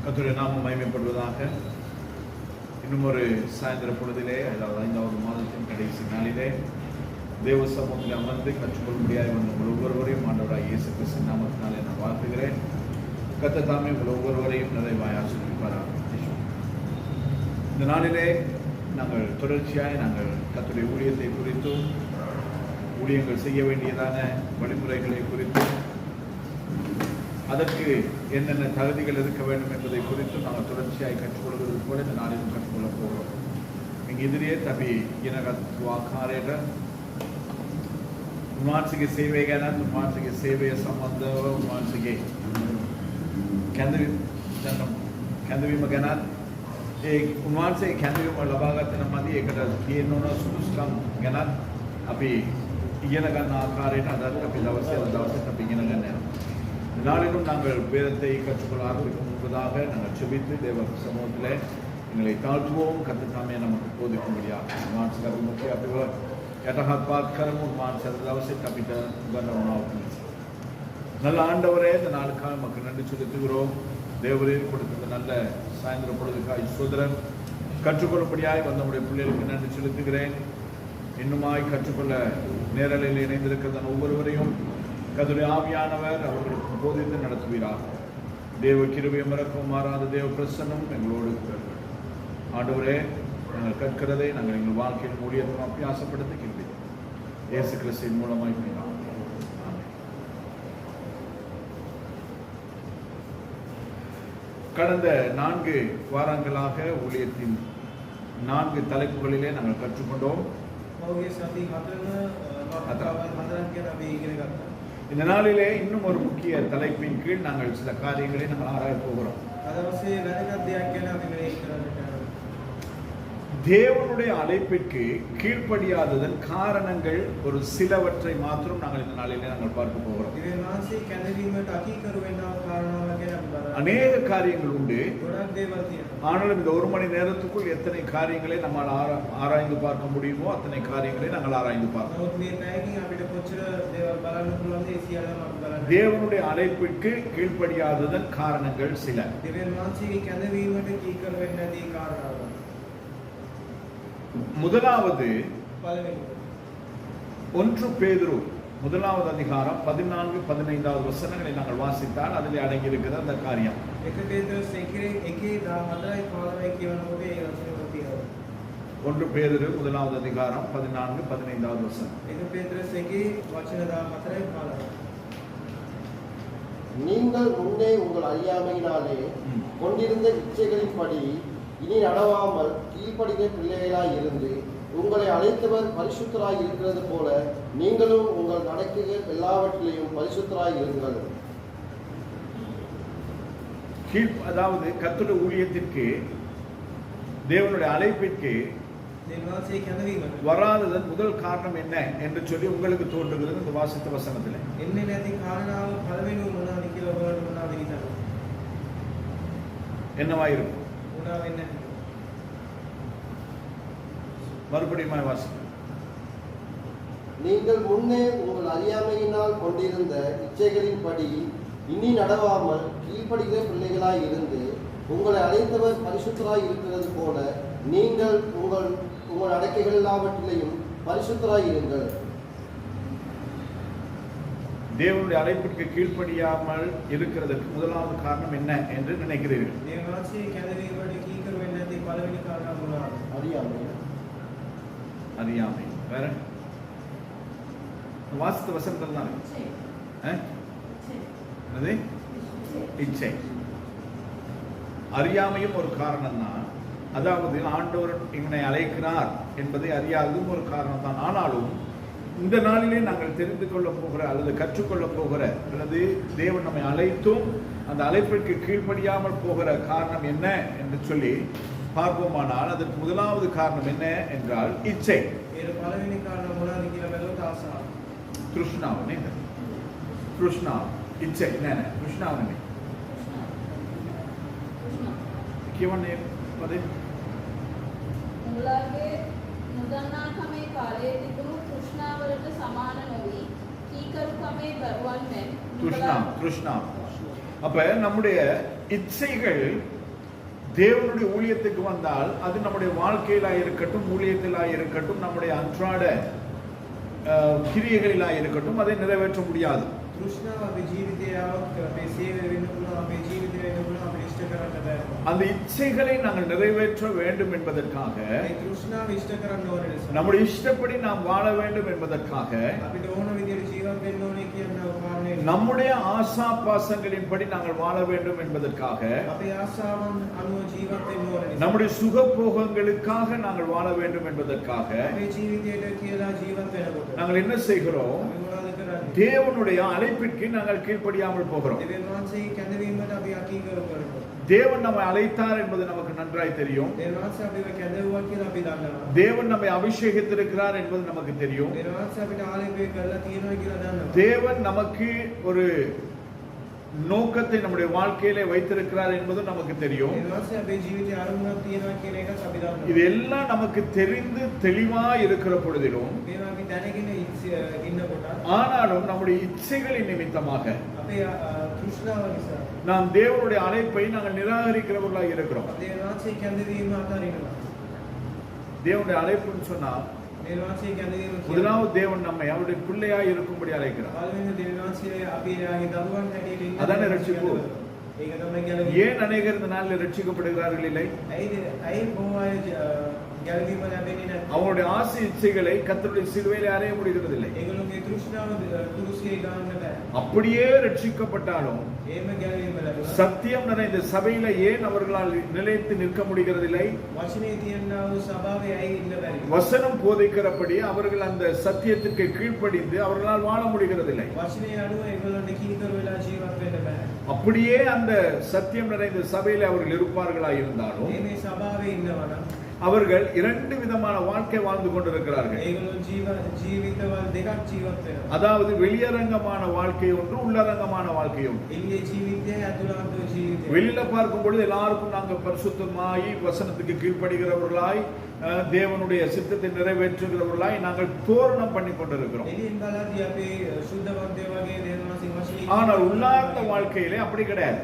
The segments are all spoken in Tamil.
கர்த்தருடைய நாமம் மகிமைப்படுவதாக. இன்னும் ஒரு சாயந்தர பொழுதிலே, அதாவது 5வது மாதத்தின் கடைசி நாளிலே தேவ சமூகத்தில் அமர்ந்து கற்றுக்கொள்ளும்படியாக வந்த உங்கள் ஒவ்வொருவரையும் ஆண்டவராக இயேசு கிறிஸ்து நாமத்தினாலே நான் வாழ்த்துகிறேன். கர்த்தர் தாமே உங்கள் ஒவ்வொருவரையும் நிறைவாய் ஆசீர்வதிப்பாராக. இந்த நாளிலே நாங்கள் தொடர்ச்சியாய் கர்த்தருடைய ஊழியத்தை குறித்தும் ஊழியங்கள் செய்ய வேண்டியதான வழிமுறைகளை குறித்தும் அதற்கு என்னென்ன தகுதிகள் இருக்க வேண்டும் என்பதை குறித்தும் நாங்கள் தொடர்ச்சியாக கற்றுக்கொள்வது போல இந்த நாளிலும் கற்றுக்கொள்ளப் போகிறோம். ಹಿಂಗೆ ಇದ್ರಿಯೇ ತಬಿ ಏನಾಗತ್ವಾ ಕಾರ್ಯದ ಮಾನಸಿಕ ಸೇವೆಗಾನ ಮಾನಸಿಕ ಸೇವೆಯ ಸಂಬಂಧ ಮಾನಸಿಕ කැඳවීම ගැනත් ඒ උන්වහන්සේ කැඳවීම ලබා ගන්න මැදි ඒකට තියෙන ඕන සුදුසුකම් ගැනත් අපි ඉගෙන ගන්න ආකාරයට අද අපි දවසේ අපි ඉගෙන ගන්න යනවා. நாளிலும் நாங்கள் வேதத்தை கற்றுக்கொள்ள ஆரம்பிக்கும் முன்பதாக நாங்கள் செபித்து தேவ சமூகத்திலே எங்களை தாழ்த்துவோம். கர்த்தர் தாமே நமக்கு போதிக்கும்படியாக මානසික අභිමුඛය අපිව යටහත්පත් කරමු. මානසික දවසෙත් අපිට උගන්වනවා. நல்ல ஆண்டவரே, இந்த நாளுக்காக நமக்கு நன்றி செலுத்துகிறோம். தேவரீர் கொடுத்த நல்ல சாயந்தர பொழுதுக்காய் சோதரன் கற்றுக்கொள்ளும்படியாய் வந்த நம்முடைய பிள்ளைகளுக்கு நன்றி செலுத்துகிறேன். இன்னுமாய் கற்றுக்கொள்ள நேரலையில் இணைந்திருக்கிற ஒவ்வொருவரையும் கர்த்தருடைய ஆவியானவர் அவர்களுக்கு போதித்து நடத்துவீராக. தேவ கிருபையும் இரக்கமும் மாறாத தேவ பிரசன்னம் எங்களோடு ஆண்டவரே, நாங்கள் கற்கிறதை நாங்கள் எங்கள் வாழ்க்கையில் ஊழியத்தை அபியாசப்படுத்த கிருபை இயேசு கிறிஸ்துவின் மூலமாய் கடந்த 4 வாரங்களாக ஊழியத்தின் 4 தலைப்புகளிலே நாங்கள் கற்றுக்கொண்டோம். இந்த நாளிலே இன்னும் ஒரு முக்கிய தலைப்பின் கீழ் நாங்கள் சில காரியங்களை நாங்கள் ஆராயப் போகிறோம். தேவனுடைய அழைப்பிற்கு கீழ்ப்படியாததன் காரணங்கள் ஒரு சிலவற்றை மாத்திரம் நாங்கள் இந்த நாளிலே நாங்கள் பார்க்க போகிறோம். அநேக காரியங்கள் உண்டு. ஆனாலும் இந்த 1 மணி நேரத்துக்குள் எத்தனை காரியங்களை நம்மால் ஆராய்ந்து பார்க்க முடியுமோ அத்தனை காரியங்களை நாங்கள் ஆராய்ந்து பார்ப்போம். தேவனுடைய அழைப்பிற்கு கீழ்ப்படியாததன் காரணங்கள் சில. முதலாவது 1 பேதுரு 1வது அதிகாரம் 14-15 வசனங்களை நாங்கள் வாசித்தால் அதில் அடங்கி இருக்கிற அந்த காரியம். 1 பேதுரு 1வது அதிகாரம் 14-15 வசனம். நீங்கள் முன்னே உங்கள் அறியாமையினாலே கொண்டிருந்த இச்சைகளின்படி இனி நடவாமல் கீழ்ப்படிந்த பிள்ளைகளாய் இருந்து உங்களை அழைத்தவர் பரிசுத்தராய் இருக்கிறது போல நீங்களும் உங்கள் நடக்கைகள் எல்லாவற்றிலையும் பரிசுத்தராய் இருங்கள். அதாவது கர்த்தருடைய ஊழியத்திற்கு தேவனுடைய அழைப்பிற்கு வராததன் முதல் காரணம் என்ன என்று சொல்லி உங்களுக்கு தோன்றுகிறது இந்த வாசித்த வசனத்தில். என்னவாயிருக்கும்? மறுபடியும் வாசிக்க. நீங்கள் முன்னே உங்கள் அறியாமையினால் கொண்டிருந்த இச்சைகளின்படி இனி நடவாமல் கீழ்ப்படுகிற பிள்ளைகளாய் இருந்து உங்களை அழைத்தவர் பரிசுத்தராய் இருக்கிறது போல நீங்கள் உங்கள் அடக்கைகள் எல்லாவற்றிலையும் பரிசுத்தராய் இருங்கள். தேவனுடைய அழைப்பிற்கு கீழ்ப்படியாமல் இருக்கிறதற்கு முதலாவது காரணம் என்ன என்று நினைக்கிறீர்கள்? அறியாமை. வேற வாசித்த வசனத்தில் தான் இச்சை. அறியாமையும் ஒரு காரணம் தான். அதாவது ஆண்டவர் இவனை அழைக்கிறார் என்பதை அறியாததும் ஒரு காரணம் தான். ஆனாலும் இந்த நாளிலே நாங்கள் தெரிந்து கொள்ள போகிற அல்லது கற்றுக்கொள்ள போகிற அல்லது தேவன் நம்மை அழைத்தும் அந்த அழைப்பிற்கு கீழ்ப்படியாமல் போகிற காரணம் என்ன என்று சொல்லி பார்ப்போமானால் அதற்கு முதலாவது காரணம் என்ன என்றால் இச்சை. இச்சை அப்ப நம்முடைய இச்சைகள் தேவனுடைய ஊழியத்துக்கு வந்தால் அது நம்முடைய வாழ்க்கையிலா இருக்கட்டும், ஊழியத்திலா இருக்கட்டும், நம்முடைய அன்றாட கிரியைகளிலா இருக்கட்டும், அதை நிறைவேற்ற முடியாது. அந்த இச்சைகளை நாங்கள் நிறைவேற்ற வேண்டும் என்பதற்காக, நம்முடைய இஷ்டப்படி நாம் வாழ வேண்டும் என்பதற்காக, நம்முடைய ஆசா பாசங்களின்படி நாங்கள் வாழ வேண்டும் என்பதற்காக, நம்முடைய சுகபோகங்களுக்காக நாங்கள் வாழ வேண்டும் என்பதற்காக நாங்கள் என்ன செய்கிறோம்? தேவனுடைய அழைப்பிற்கு நாங்கள் கீழ்ப்படியாமல் போகிறோம். தேவன் நம்மை அழைத்தார் என்பது நமக்கு நன்றாய் தெரியும். தேவன் நம்மை அபிஷேகித்திருக்கிறார் என்பது நமக்கு தெரியும். தேவன் நமக்கு ஒரு நோக்கத்தை நம்முடைய வாழ்க்கையிலே வைத்திருக்கிறார் என்பது நமக்கு தெரியும். இது எல்லாம் நமக்கு தெரிந்து தெளிவா இருக்கிற பொழுதிலும், ஆனாலும் நம்முடைய இச்சைகளின் நிமித்தமாக நாம் தேவனுடைய அழைப்பை நாங்கள் நிராகரிக்கிறவர்களாக இருக்கிறோம். தேவனுடைய அழைப்புன்னு சொன்னா முதலாவது தேவன் நம்மை அவருடைய பிள்ளையாய் இருக்கும்படி அழைக்கிறார். அதான ரட்சிப்பு. ஏன் அநேகர் இந்த நாளில் ரட்சிக்கப்படுகிறார்கள் இல்லை? அவருடைய ஆசை இச்சைகளை கர்த்தருடைய சிலுவையிலே அறைய முடிகிறது இல்லை. அப்படியே ரட்சிக்கப்பட்டாலும் சத்தியம் நிறைந்த சபையில ஏன் அவர்களால் நிலைத்து நிற்க முடிகிறது இல்லை? வசனம் போதிக்கிறபடி அவர்கள் அந்த சத்தியத்திற்கு கீழ்ப்படிந்து அவர்களால் வாழ முடிகிறது இல்லை. அப்படியே அந்த சத்தியம் நிறைந்த சபையில அவர்கள் இருப்பார்களா இருந்தாலும் அவர்கள் இரண்டு விதமான வாழ்க்கை வாழ்ந்து கொண்டிருக்கிறார்கள். அதாவது வெளியரங்கமான வாழ்க்கை ஒன்று, உள்ளரங்கமான வாழ்க்கை ஒன்று. வெளியில பார்க்கும் பொழுது எல்லாருக்கும் நாங்கள் பரிசுத்தமாய் வசனத்துக்கு கீழ்ப்படுகிறவர்களாய் தேவனுடைய சித்தத்தை நிறைவேற்றுகிறவர்களாய் நாங்கள் தோரணம் பண்ணி கொண்டிருக்கிறோம். ஆனால் உள்ளார்ந்த வாழ்க்கையிலே அப்படி கிடையாது.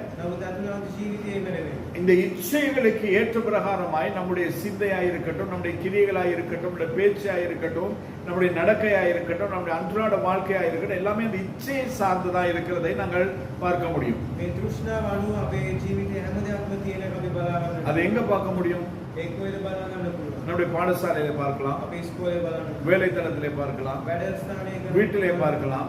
இந்த இச்சைகளுக்கு ஏற்ற பிரகாரமாய் நம்முடைய சிந்தையாய் இருக்கட்டும், நம்முடைய கிரியைகளாய் இருக்கட்டும், நம்முடைய பேச்சாய் இருக்கட்டும், நம்முடைய நடக்கையாய் இருக்கட்டும், நம்முடைய அன்றாட வாழ்க்கையாய் இருக்கட்டும், எல்லாமே அந்த இச்சையை சார்ந்ததா இருக்கிறதை நாங்கள் பார்க்க முடியும். அதை எங்க பார்க்க முடியும்? நம்முடைய பாடசாலையில பார்க்கலாம், வேலை தளத்திலே பார்க்கலாம், வீட்டிலே பார்க்கலாம்.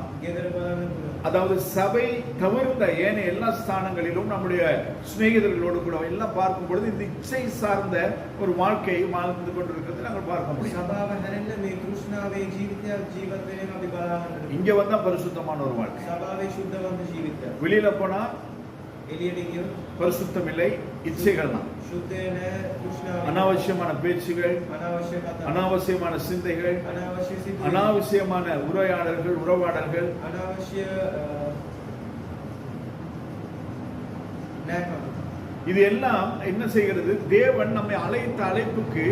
அதாவது சபை தவிர்த்த ஏனைய எல்லா ஸ்தானங்களிலும் நம்முடைய சிநேகிதர்களோடு கூட எல்லாம் பார்க்கும் பொழுது இந்த இச்சை சார்ந்த ஒரு வாழ்க்கையை வாழ்ந்து கொண்டிருக்கிறது நாங்கள் பார்க்க முடியும். இங்க வந்தா பரிசுத்தமான ஒரு வாழ்க்கை. வெளியில போனா பரிசுத்தம் இல்லை, இச்சைகள் தான். அனாவசியமான பேச்சுகள், அனாவசியமான சிந்தைகள், அனாவசியமான உறவாடல்கள், இது எல்லாம் என்ன செய்கிறது? தேவன் நம்மை அழைத்த அழைப்புக்கு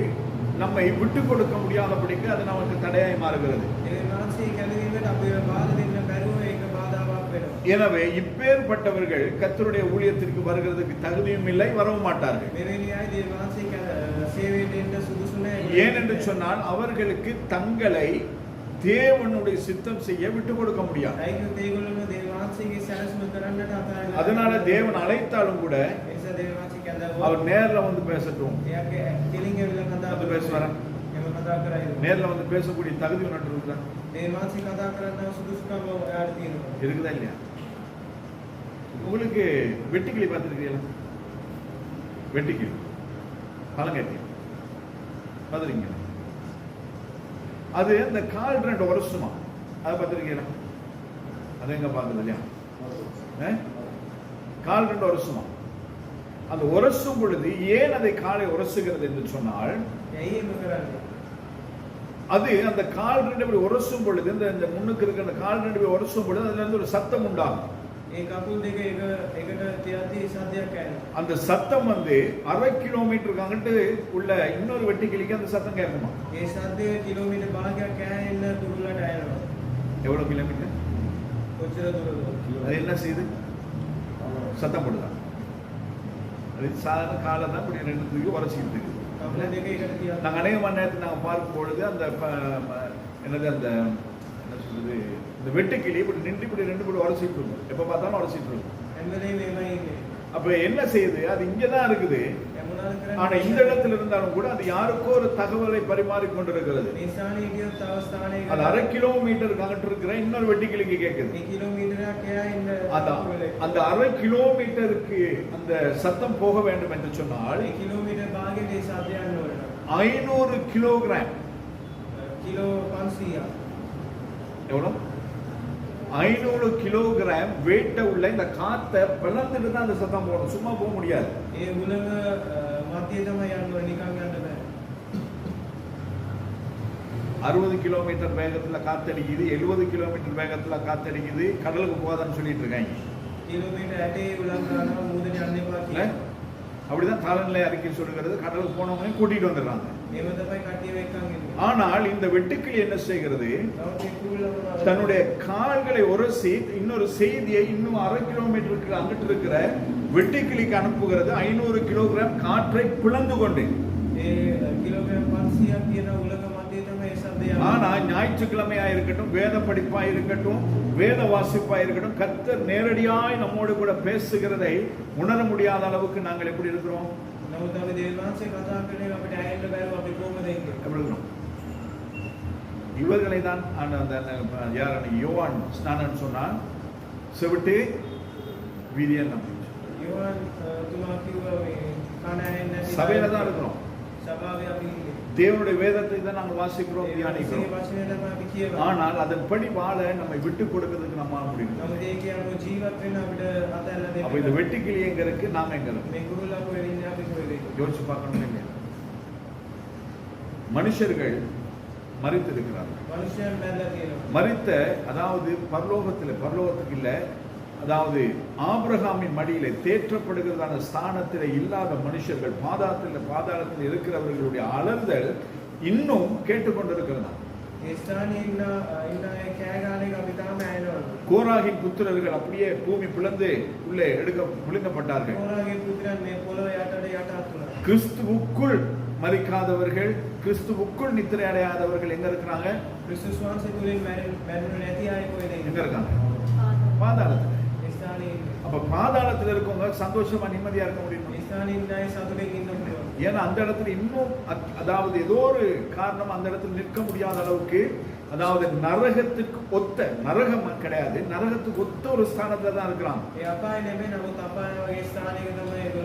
நம்மை விட்டு கொடுக்க முடியாதபடிக்கு அது நமக்கு தடையாய் மாறுகிறது. எனவே இப்பேற்பட்டவர்கள் கர்த்தருடைய ஊழியத்திற்கு வருகிறதுக்கு தகுதியும் இல்லை, வரவும் மாட்டார்கள். ஏன் என்று சொன்னால் அவர்களுக்கு தங்களை தேவனுடைய சித்தம் செய்ய விட்டு கொடுக்க முடியாது. அதனால தேவன் அழைத்தாலும் கூட அவர் நேர்ல வந்து பேசட்டும், பேசுவாரா? நேர்ல வந்து பேசக்கூடிய தகுதி ஒன்று இருக்குதா இல்லையா? உங்களுக்கு வெட்டுக்கிளி பார்த்துருக்கீங்களா? வெட்டுக்கிளி பழங்கட்டி பார்த்துருக்கீங்க? அது அந்த கால் 2 வருஷமா அதை பார்த்துருக்கீங்களா? அது எங்க பார்த்தது இல்லையா? கால் 2 வருஷமா அந்த உரசும் பொழுது ஏன் அதை காலை உரசுகிறது என்று சொன்னால், அது அந்த கால் 2 உரசும் பொழுது இந்த முன்னுக்கு இருக்கிற அந்த கால் 2 உரசும் பொழுது அதுல இருந்து ஒரு சத்தம் உண்டாகும். அந்த சத்தம் வந்து 1/2 கிலோமீட்டருக்கு அங்கிட்டு உள்ள இன்னொரு வெட்டுக்கிளிக்கு அந்த சத்தம் கேட்குமா? எவ்வளவு கிலோமீட்டர்? அது என்ன செய்யுது? சத்தம் போடுதான். அது சாதாரண காலை தான் இப்படி ரெண்டு தூக்கி உரைச்சிக்கிட்டு இருக்கு. நாங்கள் அநேக மணி நேரத்தில் நாங்கள் பார்க்கும் பொழுது அந்த என்னது அந்த என்ன சொல்றது இந்த வெட்டுக்கிளி இப்படி நின்று இப்படி ரெண்டு இப்படி உரைச்சிட்டு இருக்கும். எப்போ பார்த்தாலும் உரைச்சிட்டு இருக்கும். அப்ப என்ன செய்யுது? அது இங்கதான் இருக்குது. ஆனா இந்த இடத்துல இருந்தாலும் கூட அது யாருக்கோ ஒரு தகவலை பரிமாறி கொண்டிருக்கிறது. அது 1/2 கிலோமீட்டருக்கு அகற்று இருக்கிற இன்னொரு வெட்டுக்கிளிக்கு கேட்குது. அந்த 1/2 கிலோமீட்டருக்கு அந்த சத்தம் போக வேண்டும் என்று சொன்னால் 500 கிலோகிராம் எவ்வளவு 500 கிலோகிராம் வெயிட்ட உள்ள இந்த காத்தை பிளந்துட்டு தான் அந்த சத்தம் போகணும். சும்மா போக முடியாது. 60 கிலோமீட்டர் வேகத்துல காத்தடிக்குது, 70 கிலோமீட்டர் வேகத்துல காத்தடிக்குது. கடலுக்கு போகாதான்னு சொல்லிட்டு இருக்காங்க. அப்படிதான் காலநிலை அறிக்கை சொல்லுகிறது. கடலுக்கு போனவங்க கூட்டிட்டு வந்துடுறாங்க. ஆனால் இந்த வெட்டுக்கிளி என்ன செய்கிறது? தன்னுடைய கால்களை உரசி இன்னொரு செய்தியை இன்னும் 1/2 கிலோமீட்டருக்கு அங்கிட்டு இருக்கிற வெட்டுக்கிளிக்கு அனுப்புகிறது. 500 கிலோகிராம் காற்றை பிளந்து கொண்டு. ஆனா ஞாயிற்றுக்கிழமையா இருக்கட்டும், வேத படிப்பா இருக்கட்டும், வேத வாசிப்பா இருக்கட்டும், கர்த்தர் நேரடியாய் நம்மோடு கூட பேசுகிறதை உணர முடியாத அளவுக்கு நாங்கள் எப்படி இருக்கிறோம்? இவர்களை தான் யோவான் ஸ்நானன் சொன்னான், செவிட்டு வீரியன். சபையில தான் இருக்கிறோம். தேவனுடைய வேதத்தை தான் நாங்கள் வாசிக்கிறோம், தியானிக்கிறோம். ஆனால் அதன்படி வாழ நம்மை விட்டு கொடுக்கிறதுக்கு நம்மால முடியும். அப்ப இந்த வெட்டுக்கிளி எங்க இருக்கு, நாம எங்க இருக்கு? யோசிச்சு பார்க்கணும். இல்லையா? மனுஷர்கள் மரித்திருக்கிறார்கள். மரித்த அதாவது பரலோகத்துக்கு இல்ல, அதாவது ஆபிரகாமின் மடியிலே தேற்றப்படுகிறதான ஸ்தானத்திலே இல்லாத மனுஷர்கள் பாதாளத்தில் இருக்கிறவர்களுடைய அலறுதல் இன்னும் கேட்டுக்கொண்டிருக்கிறதா. கோராகின் புத்திரர்கள் அப்படியே பூமி பிளந்து உள்ளே விழுங்கப்பட்டார்கள். கிறிஸ்துவுக்குள் மரிக்காதவர்கள், கிறிஸ்துவுக்குள் நித்திரை அடையாதவர்கள் எங்க இருக்கிறாங்க? எங்க இருக்காங்க? பாதாளத்தில். அப்ப பாதாளத்தில் இருக்கவங்க சந்தோஷமா நிம்மதியா இருக்க முடியும். ஏன்னா அந்த இடத்துல இன்னும் அதாவது ஏதோ ஒரு காரணம் அந்த இடத்துல நிற்க முடியாத அளவுக்கு, அதாவது நரகத்துக்கு ஒத்த, நரகம் கிடையாது, நரகத்துக்கு ஒத்த ஒரு ஸ்தானத்துல தான் இருக்கிறாங்க.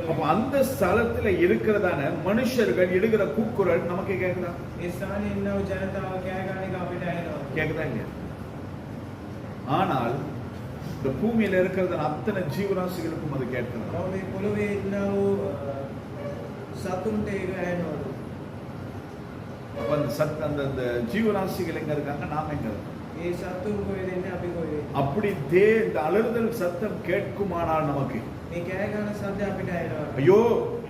அப்ப அந்த ஸ்தலத்துல இருக்கிறதான மனுஷர்கள் இடுகிற கூக்குரல் நமக்கு கேக்குதா? கேக்குதா இல்லையா? ஆனால் இந்த பூமியில இருக்கிறது அத்தனை ஜீவராசிகளுக்கும் அது கேட்கிறது. அந்த ஜீவராசிகள் எங்க இருக்காங்க, நாம எங்க இருக்கோம்? அப்படி இந்த அலறுதல் சத்தம் கேட்குமானால் நமக்கு ஐயோ,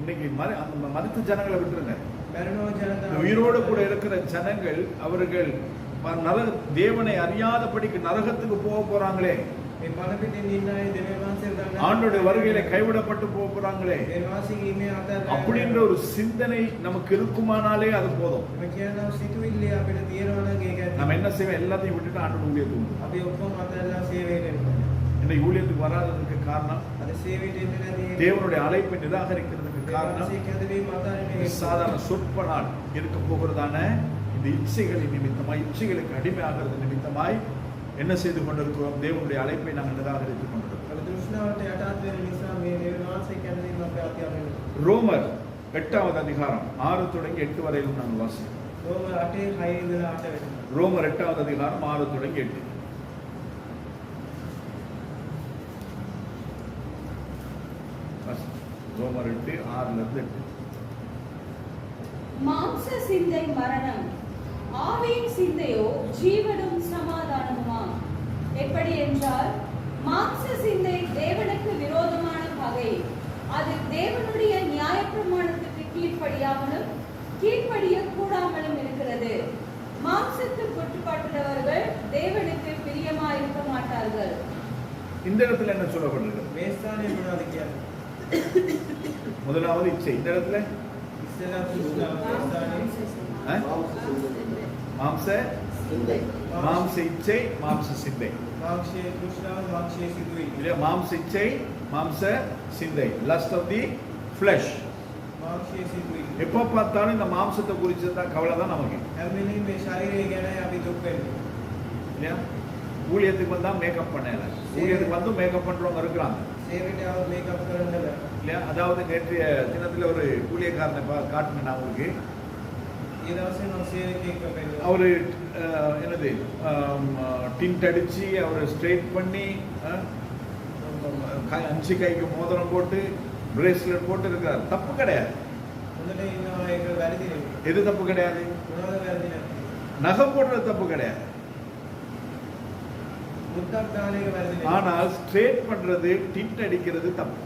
இன்னைக்கு மரித்த ஜனங்களை விட்டுருங்க. உயிரோடு கூட இருக்கிற ஜனங்கள் அவர்கள் தேவனை அறியாதபடிக்கு நரகத்துக்கு போக போறாங்களே, ஆண்டோட வருகையில கைவிடப்பட்டு போறாங்களே அப்படின்ற ஒரு சிந்தனை நமக்கு இருக்குமானாலே அது போதும். நம்ம என்ன செய்வோம்? எல்லாத்தையும் விட்டுட்டு ஆண்டோட ஊழியத்துக்கு இன்னைக்கு ஊழியத்துக்கு வராததுக்கு காரணம், தேவனுடைய அழைப்பை நிராகரிக்கிறதுக்கு காரணம் சாதாரண சொற்ப நாள் இருக்க போகிறதான இந்த இச்சைகளின் நிமித்தமாய், இச்சைகளுக்கு அடிமையாகிறது நிமித்தமாய் என்ன செய்து கொண்டிருக்கிறோம்? தேவனுடைய அழைப்பை நாங்கள் நிராகரித்துக் கொண்டிருக்கிறோம். ரோமர் 8வது அதிகாரம் 6 தொடங்கி 8 வரையிலும் நாங்கள் வாசிக்கிறோம். ரோமர் 8வது அதிகாரம் 6 தொடங்கி 8. ரோமர் 8 6 மாம்ச சிந்தை மரணம், ஆவியின் சிந்தையோ ஜீவனும் சமாதானமுமா? எப்படி என்றால், மாம்ச சிந்தை தேவனுக்கு விரோதமான பகை. அது தேவனுடைய நியாயப்பிரமாணத்துக்கு கீழ்ப்படியாமலும் கீழ்ப்படிய கூடாமலும் இருக்கிறது. மாம்சத்துக்கு உட்பட்டவர்கள் தேவனுக்கு பிரியமாயிருக்க மாட்டார்கள். இந்த இடத்துல என்ன சொல்லப்படுகிறது? මේ ස්ථානයේ මොනවද කියන්නේ? முதலாவது இச்சை. இந்த இடத்துல ඉස්සෙල්ලා තෘෂ්ණාව ස්ථානයේ மாம்ச சிந்தை மாம்ச இச்சை, மாம்ச சிந்தை. මාංශයේ තෘෂ්ණාව මාංශයේ සිදුවීම. இல்லையா? மாம்ச இச்சை, மாம்ச சிந்தை. Lust of the flesh. මාංශයේ සිදුවීම. எப்போ பார்த்தாலும் இந்த மாம்சத்தை குறித்து தான் கவலை தான் நமக்கு. හැම වෙලෙම මේ ශරීරය ගැන අපි දුක් වෙන්නේ. இல்லையா? ஊழியத்துக்கு வந்தா மேக்கப் பண்ணல. ஊழியத்துக்கு வந்து மேக்கப் பண்றவங்க இருக்கிறாங்க. සේවයට આવොත් මේකප් කරන්න බෑ. இல்லையா? அதாவது நேற்றைய தினத்துல ஒரு ஊழியக்காரனை காட்டினேன் நான் உங்களுக்கு. ඒ දවසේ මම සේවකයෙක්ව පෙන්නුවා. அவரு என்னது டிண்ட் அடிச்சு அவரை ஸ்ட்ரெயிட் பண்ணி அஞ்சு கைக்கு மோதிரம் போட்டு பிரேஸ்லெட் போட்டு இருக்காரு. தப்பு கிடையாது. හොඳට ඉන්නවා ඒක වැරදි නෙවෙයි. எது தப்பு கிடையாது? මොනවද වැරදි නැත්තේ? நகம் போடுறது தப்பு கிடையாது. මුද්දක් දාන එක වැරදි නෙවෙයි. ஆனால் ஸ்ட்ரெயிட் பண்றது டிண்ட் அடிக்கிறது தப்பு.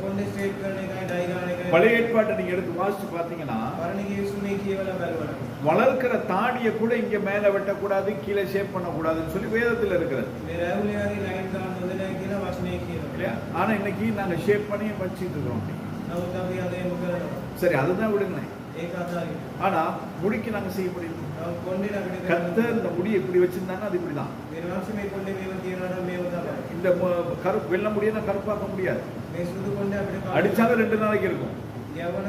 කොණ්ඩේ ස්ට්‍රේට් කරන එකයි ඩයි ගන්න එකයි. பழைய ஏற்பாட்டை நீங்க எடுத்து வாசிச்சு பார்த்தீங்கன்னா පරණ ගිවිසුමේ කියවලා බලවනම් வளர்க்கிற தாடியை கூட இங்க மேல வெட்டக்கூடாது, கீழே ஷேப் பண்ணக்கூடாதுன்னு சொல்லி வேதத்துல இருக்கிறது. මේ රැවුලියාගේ ලයින් දාන්න හොඳ නැහැ කියලා වචනේ කියනවා. இல்லையா? ஆனா இன்னைக்கு நாங்க ஷேப் பண்ணி வச்சுட்டு இருக்கிறோம். නමුත් අපි අද එහෙම කරනවා. சரி, அதுதான் விடுங்களேன். ඒක අතාරින්න. ஆனா முடிக்கு நாங்க செய்ய முடியும். නමුත් කොණ්ඩේ ළඟට கர்த்தர் இந்த முடியை இப்படி வச்சிருந்தாங்க, அது இப்படிதான். වෙනවාසි මේ කොණ්ඩේ මේව තියනවා නම් මේව තමයි. இந்த கருப்பு வெள்ள முடியை நான் கருப்பாக்க முடியாது. මේ සුදු කොණ්ඩේ අපිට அடிச்சாலும் 2 நாளைக்கு இருக்கும். යවන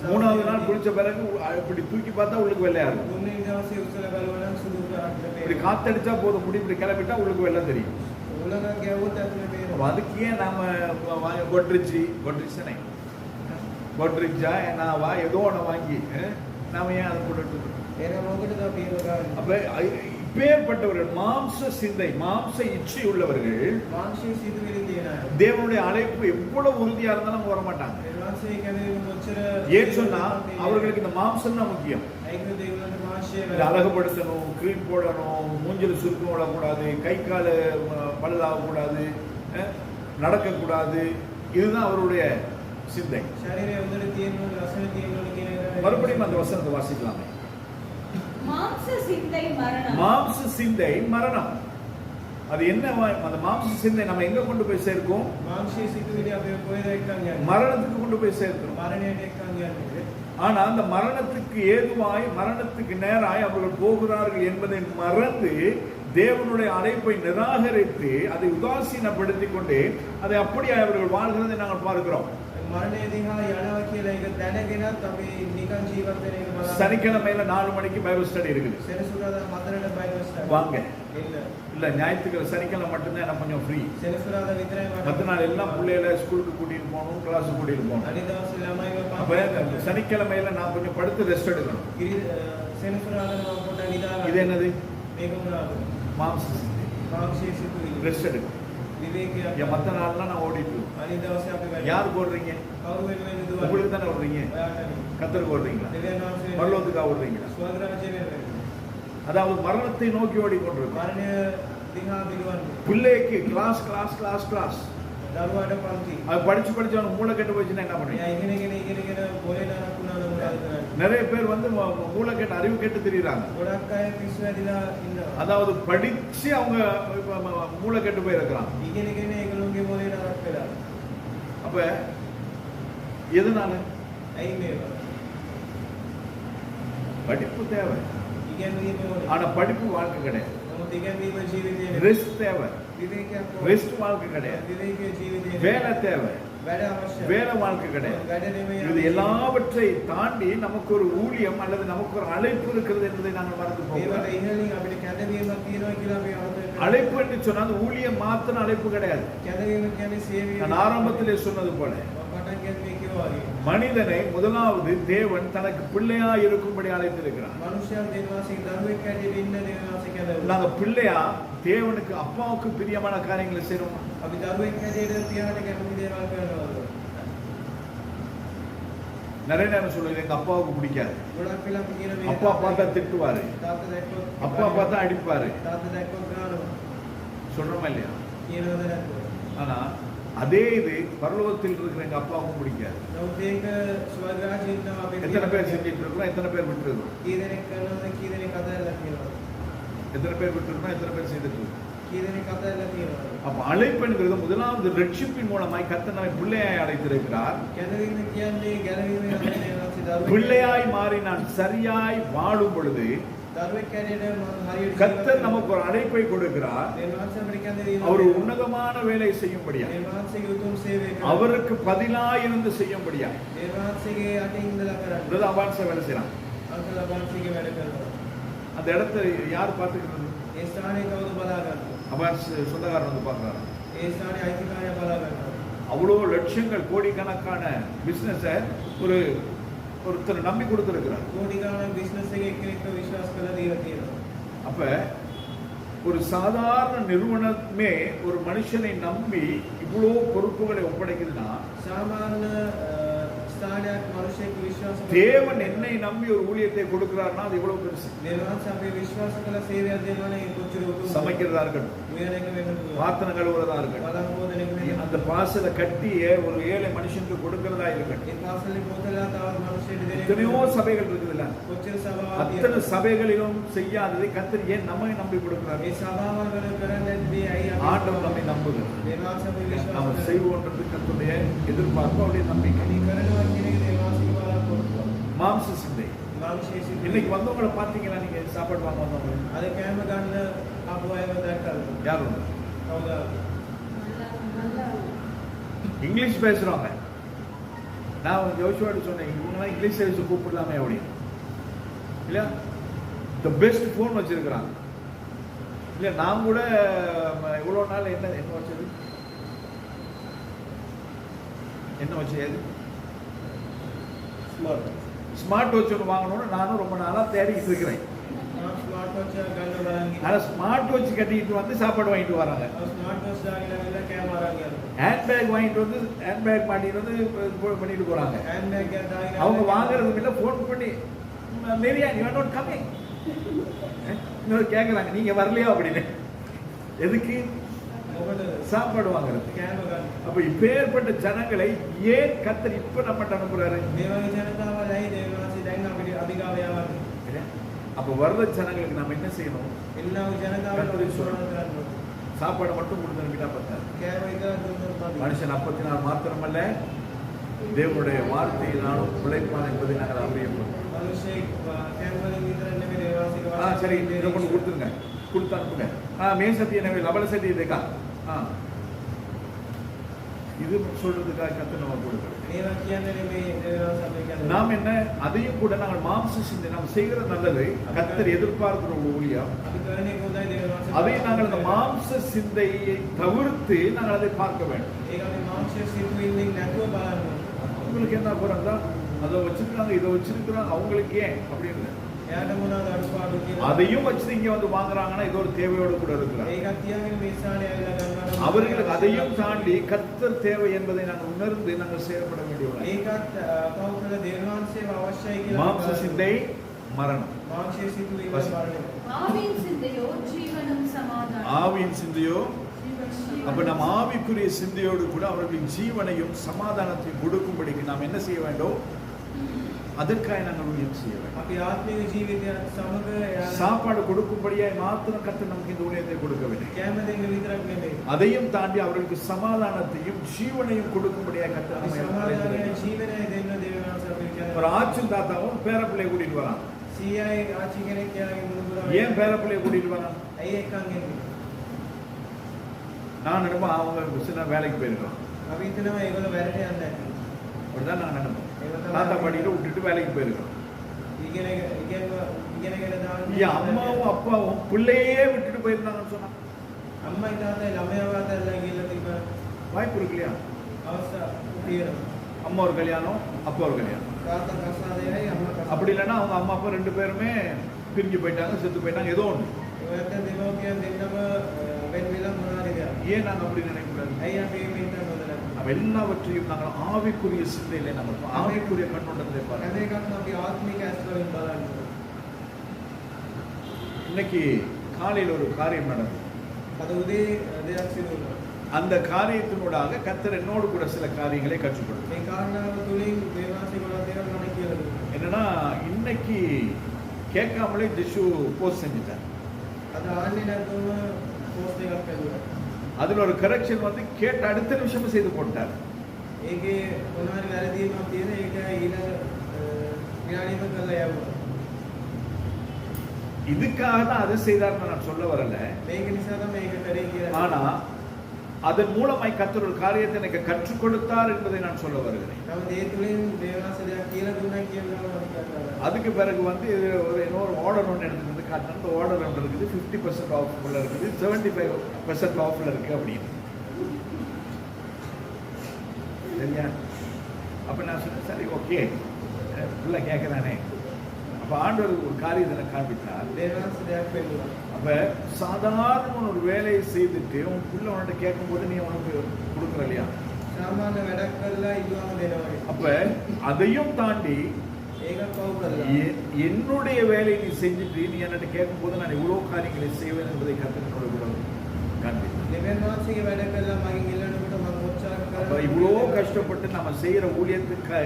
மூணாவது நாள் குளிச்ச பிறகு இப்படி தூக்கி பார்த்தா உள்ளுக்கு வெள்ளையா இருக்கும். තුන්වෙනි දවසේ උසල බලවනම් සුදු පාටට இப்படி පේනවා. காத்தடிச்சா போதும், முடி இப்படி கிளம்பிட்டா உள்ளுக்கு வெள்ளம் தெரியும். උලඟක් ගැවුවොත් ඇතුලේ அப்ப පේනවා. அதுக்கு ஏன் நாம கொட்ரிச்சா கொட்ரிச்சா என்னவா ஏதோ ஒன்று வாங்கி நாம ஏன் அதை போட்டு එහෙනම් මොකටද අපි ඒක ගන්නේ? அப்ப இப்பேற்பட்டவர்கள் மாம்ச சிந்தை, மாம்ச இச்சை உள்ளவர்கள் මාංශයේ සිදුවිලි තියන අය. தேவனுடைய அழைப்பு எவ்வளவு உறுதியா இருந்தாலும் வர மாட்டாங்க. වෙනවාසි කියන්නේ මොච්චර ஏன் சொன்னா அவர்களுக்கு இந்த மாம்சம் தான் முக்கியம். ඒක දෙවියන්ට මාංශයේ இதை அழகுபடுத்தணும், கிரீம் போடணும், மூஞ்சில சுருக்கம் விடக்கூடாது, கை கால பழுதாகக்கூடாது, நடக்கக்கூடாது. இதுதான் அவருடைய சிந்தை. ශරීරය හොඳට තියෙන්න ඕන, රසන තියෙන්න ඕන කියන එක. மறுபடியும் அந்த வசனத்தை வாசிக்கலாமே. மாம்ச சிந்தை மரணம். மாம்ச சிந்தை மரணம். அது என்ன? அந்த மாம்ச சிந்தை நம்ம எங்க கொண்டு போய் சேர்க்கும்? මාංශයේ සිදුවිලි අපි කොහෙද එක්කන් යන්නේ? மரணத்துக்கு கொண்டு போய் சேர்க்கிறோம். මරණයට එක්කන් යන්නේ. ஆனா அந்த மரணத்துக்கு ஏதுவாய், மரணத்துக்கு நேராய் அவர்கள் போகிறார்கள் என்பதை மறந்து தேவனுடைய அழைப்பை நிராகரித்து அதை உதாசீனப்படுத்திக் கொண்டு அதை அப்படியே அவர்கள் வாழ்கிறதை நாங்கள் பார்க்கிறோம். මරණය දිහා යනවා කියලා ඒක දැනගෙනත් අපි නිකන් ජීවත් වෙන එක බලන්න. சனிக்கிழமையில 4 மணிக்கு பைபிள் ஸ்டடி இருக்குது. සෙනසුරාදා 4ට බයිබල් ස්ටඩි. வாங்க. இல்ல. இல்ல, ஞாயிற்றுக்கிழமை சனிக்கிழமை மட்டும்தான் எனக்கு கொஞ்சம் ஃப்ரீ. සෙනසුරාදා විතරයි මට. மற்ற நாள் எல்லாம் பிள்ளைகளை ஸ்கூலுக்கு கூட்டிட்டு போகணும், கிளாஸுக்கு கூட்டிட்டு போகணும். අනිත් දවසේ ළමයිව அப்ப சனிக்கிழமையில நான் கொஞ்சம் படுத்து ரெஸ்ட் எடுக்கணும். සෙනසුරාදා මම පොඩ්ඩක් නිදා ගන්න. இது என்னது? මේක මොනවාද? மாம்ச මාංශයේ සිදුවිලි. ரெஸ்ட் எடுக்கணும். විවේකයක්. என் மற்ற நாள்லாம் நான் ஓடிட்டு இருக்கேன். අනිත් දවසේ අපි වැඩ. யாருக்கு ஓடுறீங்க? කවුරු වෙනුවෙන්ද දුවන්නේ? உங்களுக்கு தானே ஓடுறீங்க. ඔයාටනේ. கத்தருக்கு ஓடுறீங்களா? දෙවියන් වහන්සේ பரலோகத்துக்காக ஓடுறீங்களா? ස්වර්ග රාජ්‍ය වෙනුවෙන්. அதாவது மரணத்தை நோக்கி ஓடிக்கொண்டிருக்கோம். මරණය දිහා පිළිවන්නේ. பிள்ளைக்கு கிளாஸ் දරුවාට පන්ති. அது படிச்சு அவனுக்கு மூளை கெட்டு போச்சுன்னா என்ன பண்ணுவீங்க? එයා ඉගෙනගෙන බොලේ නරක් වුණා නම් මොකද කරන්නේ? நிறைய பேர் வந்து மூளை கெட்டு, அறிவு கெட்டு திரியுறாங்க. ගොඩක් අය පිස්සු ඇදිලා ඉන්නවා. அதாவது படிச்சு அவங்க மூளை கெட்டு போயிருக்கிறாங்க. ඉගෙනගෙන ඒගොල්ලෝගේ බොලේ නරක් වෙලා. அப்ப எதனால? ඇයි මේවා? படிப்பு தேவை. ඉගෙනීම ඕනේ. ஆனா படிப்பு வாழ்க்கை கிடையாது. නමුත් ඉගෙනීම ජීවිතේ නෙවෙයි. ரெஸ்ட் தேவை. විවේකයක් ඕනේ. ரெஸ்ட் வாழ்க்கை கிடையாது. විවේකයේ ජීවිතේ வேலை தேவை. වැඩ අවශ්‍යයි. வேலை வாழ்க்கை கிடையாது. වැඩ නෙවෙයි. இது எல்லாவற்றை தாண்டி நமக்கு ஒரு ஊழியம் அல்லது நமக்கு ஒரு அழைப்பு இருக்கிறது என்பதை நாங்கள் மறந்து මේවට போகிறோம். ඉහළින් අපිට කැඳවීමක් තියෙනවා කියලා අපි අමතක அழைப்பு என்று சொன்னா அந்த ஊழியம் மாத்திர அழைப்பு கிடையாது. කැඳවීම කියන්නේ සේවය. நான் ஆரம்பத்திலே சொன்னது போல පටන් ගැනීම කිව්වා වගේ. மனிதனை முதலாவது தேவன் தனக்கு பிள்ளையா இருக்கும்படி அழைத்திருக்கிறார். මනුෂ්‍යයන් දෙනවාසික දරුවෙක් හැටියට ඉන්න දෙනවාසික කැඳවුවා. நாங்க பிள்ளையா தேவனுக்கு அப்பாவுக்கு பிரியமான காரியங்களை செய்றோம். අපි දරුවෙක් හැටියට පියාට කැමති දේවල් කරනවා. நிறைய நேரம் சொல்லுது எங்க அப்பாவுக்கு பிடிக்காது. ගොඩක් වෙලා අපි කියන මේ அப்பா பார்த்தா திட்டுவாரு, තාත්තා දැක්කොත් அப்பா பார்த்தா அடிப்பாரு. තාත්තා දැක්කොත් ගන්නවා. சொல்றோமா இல்லையா? කියනවද නැද්ද? ஆனா அதே இது பரலோகத்தில் இருக்கிற எங்க அப்பாவுக்கும் பிடிக்காது. නමුත් ඒක ස්වර්ග රාජ්‍යයේ ඉන්නවා අපි எத்தனை பேர் செஞ்சுட்டு இருக்கிறோம், எத்தனை பேர் விட்டுருக்கோம்? කී දෙනෙක් කරනවද කී දෙනෙක් අතහැරලා කියනවා. எத்தனை பேர் விட்டுருக்கோம், எத்தனை பேர் செய்துட்டு இருக்கோம்? කීදෙනෙක් අතහැරලා තියෙනවා. அப்ப அழைப்புங்கிறது முதலாவது ரட்சிப்பின் மூலமாய் கர்த்தர் நம்மை பிள்ளையாய் அழைத்திருக்கிறார். ගැලවීම කියන්නේ ගැලවීම නෙවෙයි දරුවෙක්. பிள்ளையாய் மாறி நான் சரியாய் வாழும் பொழுது දරුවෙක් කැරියට මම හරියට கர்த்தர் நமக்கு ஒரு அழைப்பை கொடுக்கிறார். දේවාංශ අපිට කියන්නේ அவர் உன்னதமான வேலை செய்யும்படியா, දේවාංශගේ උතුම් සේවය කරනවා. அவருக்கு பதிலாய் இருந்து செய்யும்படியா දේවාංශගේ අතින් ඉඳලා කරන්නේ. பிரதர் அவான்ஸ வேலை செய்யறான். අංකල අබාන්සිගේ වැඩ කරනවා. அந்த இடத்தை யார் பார்த்துக்கிறது? ඒ ස්ථානයේ කවුද බලා ගන්නවා? அவான்ஸ் சொந்தக்காரர் வந்து பார்க்கறாரு. ඒ ස්ථානයේ අයිතිකාරයා බලා ගන්නවා. அவ்வளோ லட்சங்கள் கோடிக்கணக்கான பிசினஸை ஒருத்தர் நம்பி கொடுத்திருக்கிறார். කෝටි ගාණක් බිස්නස් එකේ එක්කෙනෙක්ව විශ්වාස කරලා දීලා තියෙනවා. அப்ப ஒரு சாதாரண நிறுவனமே ஒரு மனுஷனை நம்பி இவ்வளோ பொறுப்புகளை ஒப்படைக்குதுன்னா සාමාන්‍ය ස්ථානයක් මිනිසෙක් විශ්වාස தேவன் என்னை நம்பி ஒரு ஊழியத்தை கொடுக்கிறார்னா அது எவ்வளவு பெருசு. දේවාංශ අපේ විශ්වාස කළ සේවයක් දෙනවා නම් ඒ කොච්චර උතුම්ද? சமைக்கிறதா இருக்கட்டும், උයන එක වෙන්න පුළුවන්. பாத்திரம் கழுவுறதா இருக்கட்டும், බලන් හොදන එක වෙන්න. அந்த பாசலை கட்டி ஒரு ஏழை மனுஷனுக்கு கொடுக்கிறதா இருக்கட்டும். ඒ පාසලේ පොතලා තවත් මිනිස්සුන්ට දෙන எத்தனையோ சபைகள் இருக்குதுல்ல, කොච්චර සභාවක් அத்தனை තියෙනවද? சபைகளிலும் செய்யாததை கர்த்தர் ஏன் நம்மை நம்பி கொடுக்கிறார்? මේ සභාවල් වල කරන්නේ නැති ඇයි ஆண்டவர் நம்மை நம்புகிறார். දේවාංශ අපේ நாம் විශ්වාස செய்வோன்றது கர்த்தருடைய எதிர்பார்ப்பு, அவருடைய நம்பிக்கை. කරනවා කියන එක දේවාංශික බලාපොරොත්තුව. மாம்ச சிந்தை. මාංශයේ සිට இன்னைக்கு வந்தவங்களை பார்த்தீங்களா? நீங்க சாப்பாடு வாங்க வந்தவங்க අද කෑම ගන්න ආපු අයව දැක්කද? யார் உண்டு? කවුද? இங்கிலீஷ் பேசுறவங்க. நான் ஜோஷுவாட்டு சொன்னேன், இவங்கெல்லாம் இங்கிலீஷ் சர்வீஸ் கூப்பிடலாமே அப்படி இல்லையா? த பெஸ்ட் ஃபோன் வச்சிருக்கிறாங்க இல்லையா? நான் கூட இவ்வளோ நாள் என்ன வச்சது, என்ன வச்சது, ஸ்மார்ட் வாட்ச் ஒன்று வாங்கணும்னு நானும் ரொம்ப நாளாக தேடிக்கிட்டு இருக்கிறேன். ස්මාර්ට් වොච් එකක් ගන්න බලන් ගියා. ஆனால் ஸ்மார்ட் வாட்ச் கட்டிக்கிட்டு வந்து சாப்பாடு வாங்கிட்டு வராங்க. ස්මාර්ට් වොච් දාගෙන ඇවිල්ලා කෑම අරන් යනවා. ஹேண்ட் பேக் வாங்கிட்டு வந்து ஹேண்ட் பேக் மாட்டிட்டு வந்து பண்ணிட்டு போறாங்க. හෑන්ඩ් බෑග් එකක් දාගෙන அவங்க வாங்குறதுக்கு இல்லை ஃபோன் பண்ணி Maria you are not coming இன்னொரு கேட்குறாங்க, நீங்க வரலையா அப்படின்னு. எதுக்கு? මොකද சாப்பாடு வாங்குறது. කෑම ගන්න. அப்ப இப்பேற்பட்ட ஜனங்களை ஏன் கர்த்தர் இப்ப நம்மகிட்ட அனுப்புறாரு? මේ වගේ ජනතාවල් ඇයි දේවාංශي දැන් අපිට අධිකාව යවන්නේ? இல்லையா? அப்ப வர்ற ஜனங்களுக்கு நம்ம என்ன செய்யணும்? එල්ලව ජනතාවල් විශ්වාස කරන්න. சாப்பாடு மட்டும் கொடுத்து அனுப்பிட்டா பத்தாது. කෑම විතරක් දුන්නොත් මදි. மனுஷன் அப்பத்தினால் மாத்திரமல்ல தேவனுடைய வார்த்தையினாலும் பிழைப்பான் என்பதை நாங்கள் அறியப்போம். මිනිස්සෙක් කෑම වලින් විතර නෙමෙයි දේවාංශික சரி, இதை கொண்டு கொடுத்துருங்க, கொடுத்து அனுப்புங்க. மேசத்தி எனவே லபல சதி இதுக்கா இது சொல்றதுக்காக கர்த்தர் நமக்கு கொடுக்கிறார். මේවා කියන්නේ නෙමෙයි දේවාංශ අපි කියන්නේ. நாம் என்ன அதையும் கூட நாங்கள் மாம்ச சிந்தை நாம் செய்கிற நல்லது கர்த்தர் எதிர்பார்க்கிற ஒரு ஊழியம். අපි කරන්නේ හොඳයි දේවාංශ. அதை நாங்கள் அந்த மாம்ச சிந்தையை தவிர்த்து நாங்கள் அதை பார்க்க வேண்டும். ඒක අපි මාංශයේ සිතුවිල්ලෙන් නැතුව බලන්න ඕනේ. உங்களுக்கு என்ன குறைந்தா அதை வச்சிருக்காங்க, இதை வச்சிருக்கிறாங்க, அவங்களுக்கு ஏன் அப்படின்னு එයාට මොනවද අඩුපාඩු කියලා. அதையும் வச்சு இங்க வந்து வாங்குறாங்கன்னா இது ஒரு தேவையோடு கூட இருக்கிறாங்க. ඒකත් තියාගෙන මේ ස්ථානේ ඇවිල්ලා ගන්නවා. அவர்களுக்கு அதையும் தாண்டி கர்த்தர் தேவை என்பதை நாங்கள் உணர்ந்து நாங்கள் செயல்பட வேண்டியவர்கள். ඒකත් කවුරුද දේවාංශයේ අවශ්‍යයි කියලා. மாம்ச சிந்தை மரணம், මාංශයේ සිතුවිල්ල මරණය. ஆவியின் சிந்தையோ ஜீவனும் சமாதானம். ஆவியின் சிந்தையோ. அப்ப நம் ஆவிக்குரிய சிந்தையோடு கூட அவர்களின் ஜீவனையும் சமாதானத்தையும் கொடுக்கும்படிக்கு நாம் என்ன செய்ய வேண்டும்? அதற்காக நாங்கள் ஊழியம் செய்ய வேண்டும். අපි ආත්මික ජීවිතයත් සමග சாப்பாடு கொடுக்கும்படியாய் மாத்திரம் கர்த்தர் நமக்கு இந்த ஊழியத்தை கொடுக்கவில்லை. කැම දෙන්න විතරක් නෙමෙයි. அதையும் தாண்டி அவர்களுக்கு சமாதானத்தையும் ஜீவனையும் கொடுக்கும்படியாய் கர்த்தர் අපි நம்மை සමාදානයේ அழைத்திருக்கிறார். ජීවනය දෙන්න දේවාංශ අපි ஒரு කියන්නේ. ஆச்சும் தாத்தாவும் பேரப்பிள்ளைய கூட்டிட்டு வரான். සීයයි ආච්චි කෙනෙක් යාගේ මුදුරා. ஏன் பேரப்பிள்ளைய கூட்டிட்டு வரான்? ඇයි එක්කන් එන්නේ? நான் நினைப்பேன் அவங்க சின்ன வேலைக்கு போயிருக்கான். අපි හිතනවා ඒගොල්ලෝ වැඩට යන්නේ නැහැ. அப்படிதான் நான் நினைப்பேன். தாத்தா பாட்டிகிட்ட விட்டுட்டு வேலைக்கு போயிருக்கான். ඉගෙනගෙන දාන්නේ. என் அம்மாவும் அப்பாவும் பிள்ளையே விட்டுட்டு போயிருந்தாங்கன்னு சொன்னா අම්මයි තාත්තයි ළමයාව අතහැරලා ගිහලා තිබ්බා. வாய்ப்பு இருக்கு இல்லையா? අවස්ථා තියෙනවා. அம்மா ஒரு கல்யாணம், அப்பா ஒரு கல்யாணம். තාත්තා කසාදේයි අම්මා කසාදේ. அப்படி இல்லைன்னா அவங்க அம்மா அப்பா ரெண்டு பேருமே பிரிஞ்சு போயிட்டாங்க, செத்து போயிட்டாங்க, ஏதோ ஒன்று. ඔයත් දෙමෝපියන් දෙන්නම වෙන වෙලක් මොනවාද කියලා. ஏன் நாங்கள் அப்படி நினைக்கூடாது? ඇයි අපි මේ හිතන්න හොඳ නැහැ? நம்ம எல்லாவற்றையும் நாங்கள் ஆவிக்குரிய சிந்தையிலே நம்ம ஆவிக்குரிய கண்ணோட்டத்திலே හැම பாருங்க. එකක්ම අපි ආත්මික ඇස් වලින් බලන්න ඕනේ. இன்னைக்கு காலையில் ஒரு காரியம் நடந்தது. අද උදේ දෙයක් සිදු වුණා. அந்த காரியத்தினூடாக கர்த்தர் என்னோடு கூட சில காரியங்களை கற்றுக் கொடுத்தார். මේ කාරණාව තුලින් දේවාසික වල දේවල් මම කියලා දුන්නා. என்னன்னா இன்னைக்கு கேட்காமலே ஜிஷு போஸ்ட் செஞ்சுட்டார். අද ආන්නේ නැතුව පෝස්ට් එකක් ඇදුවා. அதுல ஒரு கரெக்ஷன் வந்து கேட்ட அடுத்த நிமிஷமே செய்து போட்டார். ඒකේ මොනවාරි වැරදීමක් තියෙන ඒක ඊළඟ විනාඩියම කරලා යවුවා. இதுக்காக தான் அதை செய்தார்னு நான் சொல்ல வரல. මේක නිසා තමයි මේක කරේ කියලා. ஆனா அதன் மூலமாய் கர்த்தர் ஒரு காரியத்தை எனக்கு கற்றுக் கொடுத்தார் என்பதை நான் சொல்ல வருகிறேன். නමුත් ඒ තුලින් දේවනාස දෙයක් කියලා දුන්නා කියනවා මම කියනවා. அதுக்கு பிறகு வந்து ஒரு இன்னொரு ஆர்டர் ஒன்று எடுத்துட்டு வந்து காட்டினா அந்த ஆர்டர் ஒன்று இருக்குது 50% ஆஃப்ல இருக்குது 75% ஆஃப்ல இருக்கு அப்படின்னு. சரியா? அப்ப நான் சொன்னேன் சரி ஓகே ஃபுல்லாக கேட்குறானே. அப்போ ஆண்டவர் ஒரு காரியத்தை எனக்கு காண்பித்தார். දේවනාස දෙයක් වෙන්නවා. அப்போ சாதாரண ஒரு வேலையை செய்துட்டு உன் பிள்ளை உன்கிட்ட கேட்கும்போது நீ உனக்கு கொடுக்குற இல்லையா? සාමාන්‍ය වැඩක් කරලා ඉදුවම දෙනවා. அப்ப அதையும் தாண்டி ඒක පව් කරලා. என்னுடைய வேலையை நீ செஞ்சுட்டு நீ என்கிட்ட கேட்கும்போது நான் எவ்வளோ காரியங்களை செய்வேன் என்பதை கற்றுக்கொள்ள கூட காண்பித்தார். දෙවියන්වහන්සේගේ වැඩ කළා මගෙන් ඉල්ලනකොට මම උත්සාහ அப்ப කරා. இவ்வளோ கஷ்டப்பட்டு நம்ம செய்யற ஊழியத்துக்கு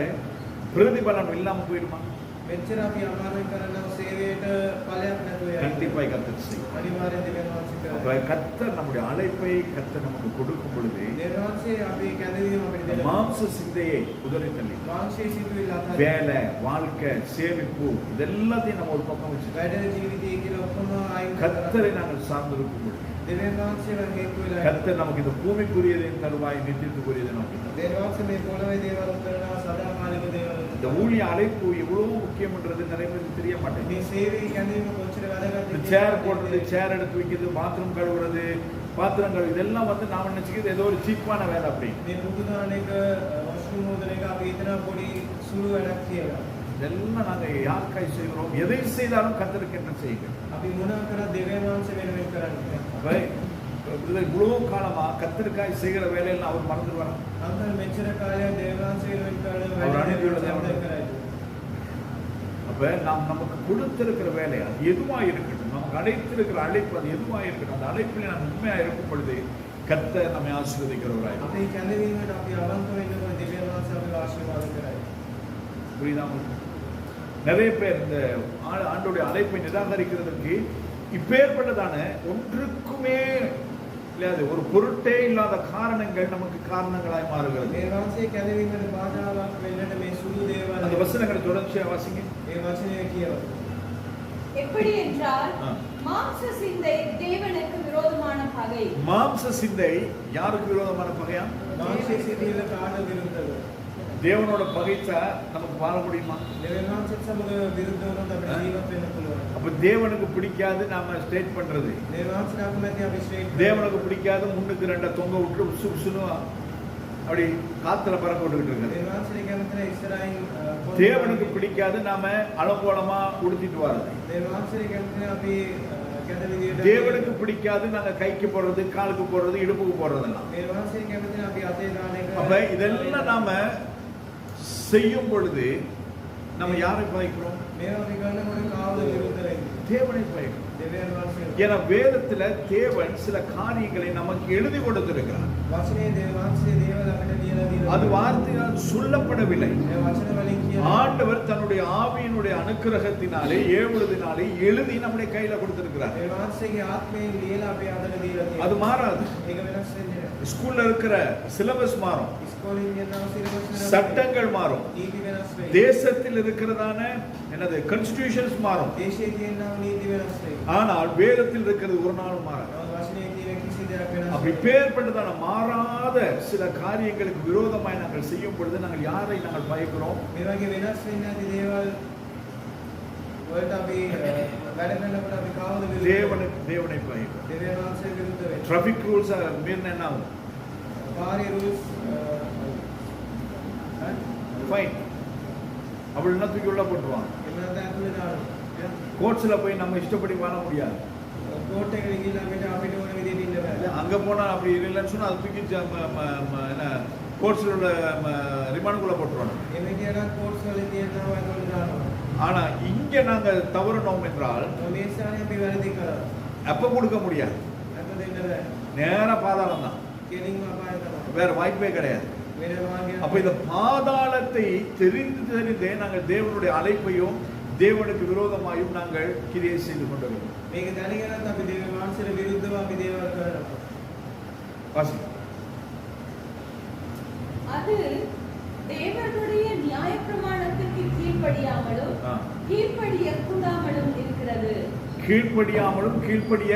பிரதிபலன் இல்லாம போயிடுமா? මෙච්චර අපි අමාරුවෙන් කරන සේවයට ඵලයක් නැතුව යනවා. கண்டிப்பாய் கர்த்தர் செய்யும். අනිවාර්යෙන් දෙවියන්වහන්සේ அப்ப කරා. கர்த்தர் நம்முடைய அழைப்பை கர்த்தர் நமக்கு கொடுக்கும் பொழுது දෙවියන්වහන්සේ අපි කැඳවීම අපිට දෙනවා. மாம்ச சிந்தையை உதறி தள்ளி මාංශයේ සිදුවිල්ල අතර வேலை வாழ்க்கை சேமிப்பு இதெல்லாத்தையும் நம்ம ஒரு பக்கம் வச்சு වැඩ ජීවිතය කියලා ඔක්කොම අයින් கர்த்தரை කරලා நாங்கள் சார்ந்திருக்கும் பொழுது දෙවියන්වහන්සේව හේතු වෙලා கர்த்தர் நமக்கு இந்த பூமிக்குரியதையும் தருவாய் நித்தியத்துக்குரியதை நமக்கு தருவார். දෙවියන්වහන්සේ මේ පොළවේ දේවල් කරනවා සදාකාලික දේවල්. இந்த ஊழிய அழைப்பு எவ்வளவு முக்கியம்ன்றது நிறைய பேருக்கு தெரிய மாட்டேங்குது. මේ සේවයේ කැඳවීම කොච්චර වැදගත්ද இந்த சேர் போடுறது சேர் எடுத்து வைக்கிறது பாத்ரூம் கழுவுறது பாத்திரம் கழுவு இதெல்லாம் வந்து நாம நினைச்சுக்கிறது ஏதோ ஒரு சீப்பான வேலை அப்படி. මේ බුදුදාන එක වස්තු මෝදන එක අපි හිතන පොඩි සුළු වැඩක් කියලා. இதெல்லாம் நாங்க யாருக்காய் செய்கிறோம்? எதை செய்தாலும் கர்த்தருக்கு என்ன செய்யுங்க. අපි මොනවා කරත් දෙවියන්වහන්සේ වෙනුවෙන් කරන්නේ. இவ்வளவு காலமா கர்த்தருக்காய் செய்கிற வேலையெல்லாம் அவர் மறந்துடுவாரா? අන්තර මෙච්චර කාලයක් දෙවියන්වහන්සේ වෙනුවෙන් කරන அவர் වැඩ அனுப்பியுள்ளதை දෙවියන්වහන්සේ அவர் කරයි. அப்ப நாம் நமக்கு கொடுத்திருக்கிற வேலை அது எதுவா இருக்கட்டும், நமக்கு அழைத்திருக்கிற அழைப்பு அது எதுவா இருக்கட்டும், அந்த அழைப்பில் நாம் உண்மையா இருக்கும் பொழுது கர்த்தர் நம்மை ஆசீர்வதிக்கிறவராய். අපේ කැඳවීමට අපි අවංක වෙන්නකොට දෙවියන්වහන්සේ අපිව ආශිර්වාද කරයි. புரியுதா உங்களுக்கு? நிறைய பேர் இந்த ஆண்டோடைய அழைப்பை நிராகரிக்கிறதுக்கு இப்பேற்பட்டதான ஒன்றுக்குமே இல்லாத ஒரு பொருட்டே இல்லாத காரணங்கள் நமக்கு காரணங்களாய் மாறுகிறது. දෙවියන්වහන්සේ කැඳවීමට බාධාවක් වෙන්නට මේ සුළු දේවල් அந்த வசனங்களை தொடர்ச்சியா வாசிங்க. ඒ වචනය කියව. எப்படி என்றால் ஆ. மாம்ச சிந்தை தேவனுக்கு விரோதமான பகை. மாம்ச சிந்தை யாருக்கு விரோதமான பகையா? මාංශයේ සිටින කාට විරුද්ධව? தேவனோட பகைச்சா நமக்கு வாழ முடியுமா? දෙවියන්වහන්සේට සමග විරුද්ධ වුණොත් අපිට ජීවත් වෙන්න පුළුවන්. அப்ப தேவனுக்கு பிடிக்காது நாம ஸ்ட்ரெயிட் பண்றது, දෙවියන්වහන්සේට අකමැති අපි ස්ට්‍රේට් தேவனுக்கு பிடிக்காது முன்னுக்கு ரெண்டா தொங்க விட்டு உசு உசுன்னு அப்படி காத்துல பறக்க விட்டுக்கிட்டு இருக்குது. දෙවියන්වහන්සේ කැමති නැහැ ඉස්සරහින් தேவனுக்கு பிடிக்காது நாம அலங்கோலமா உடுத்திட்டு வர்றது. දෙවියන්වහන්සේ කැමති නැහැ අපි කැඳ විදියට தேவனுக்கு பிடிக்காது நாங்க கைக்கு போடுறது, காலுக்கு போடுறது, இடுப்புக்கு போடுறதெல்லாம். දෙවියන්වහන්සේ කැමති නැහැ අපි අතේ දාන එක. அப்ப இதெல்லாம் நாம செய்யும் பொழுது நம்ம யாரை பகைக்கிறோம்? මේවා අපි කරනකොට කාවද විරුද්ධ වෙන්නේ? தேவனை பகைக்கிறோம். දෙවියන්වහන්සේ ஏன்னா வேதத்துல தேவன் சில காரியங்களை நமக்கு எழுதி கொடுத்திருக்கிறார். වචනේ දෙවියන්වහන්සේ දේවල් අපිට ලියලා දීලා அது வார்த்தையால் சொல்லப்படவில்லை. මේ වචන වලින් කියන ஆண்டவர் தன்னுடைய ஆவியினுடைய அனுக்கிரகத்தினாலே ஏவுவதினாலே எழுதி நம்முடைய கையில கொடுத்திருக்கிறார். දෙවියන්වහන්සේගේ ආත්මයෙන් ලියලා අපි අතට දීලා තියෙනවා. அது மாறாது. ඒක වෙනස් වෙන්නේ නැහැ. ஸ்கூல்ல இருக்கிற சிலபஸ் மாறும், ඉස්කෝලේ යනවා සිලබස් වෙනස් சட்டங்கள் மாறும், නීති වෙනස් වෙයි. தேசத்தில் இருக்கிறதான என்னது கான்ஸ்டிடியூஷன்ஸ் மாறும். දේශයේ තියෙනා නීති වෙනස් වෙයි. ஆனால் வேதத்தில் இருக்கிறது ஒரு நாளும் மாறாது. වචනේ තියෙන කිසි දෙයක් වෙනස් அப்படி பேர்பட்டதான மாறாத சில காரியங்களுக்கு விரோதமாய் நாங்கள் செய்யும் பொழுது நாங்கள் யாரை நாங்கள் பயக்கிறோம்? මේ වගේ වෙනස් වෙන්නේ නැති දේවල් වලට අපි වැඩ කරනකොට අපි කාවද විරුද්ධ தேவனை பயக்கிறோம். දෙවියන්වහන්සේ විරුද්ධ වෙන්නේ. டிராபிக் ரூல்ஸ் மீறினா என்ன ஆகும்? පාරේ රූල්ස් ஃபைன். அப்படின்னா தூக்கி உள்ள போட்டுருவாங்க. එන්නත ඇතුලේ දානවා. கோர்ட்ஸ்ல போய் நம்ம இஷ்டப்படி வாழ முடியாது. කෝට් එකට ගිහිල්ලා අපිට ඕන විදිහට ඉන්න බෑ. அங்க போனா அப்படி இல்லைன்னு சொன்னா அது தூக்கி என்ன கோர்ட்ஸ்ல உள்ள ரிமாண்டுக்குள்ள போட்டுருவாங்க. එමෙ කියනවා කෝට්ස් වල තියෙනවා ඒගොල්ලෝ දානවා. ஆனா இங்க நாங்க தவறுனோம் என்றால் මේ ස්ථානේ අපි වැරදි කරා. அப்ப கொடுக்க முடியாது. අප දෙන්න බෑ. நேரா பாதாளம் தான், කෙලින්ම අපාය තමයි. வேற வாய்ப்பே கிடையாது. වෙන මාර්ගයක් அப்ப இந்த பாதாளத்தை தெரிந்தே நாங்கள் தேவனுடைய அழைப்பையும் தேவனுக்கு விரோதமாயும் நாங்கள் கிரியை செய்து கொண்டிருக்கிறோம். මේක දැනගෙනත් අපි දේව වහන්සේට විරුද්ධව අපි දේවල් කරනවා. வாசி. அது தேவனுடைய நியாயப்பிரமாணத்துக்கு கீழ்ப்படியாமலும் கீழ்ப்படிய கூடாமலும் இருக்கிறது. கீழ்ப்படியாமலும் கீழ்ப்படிய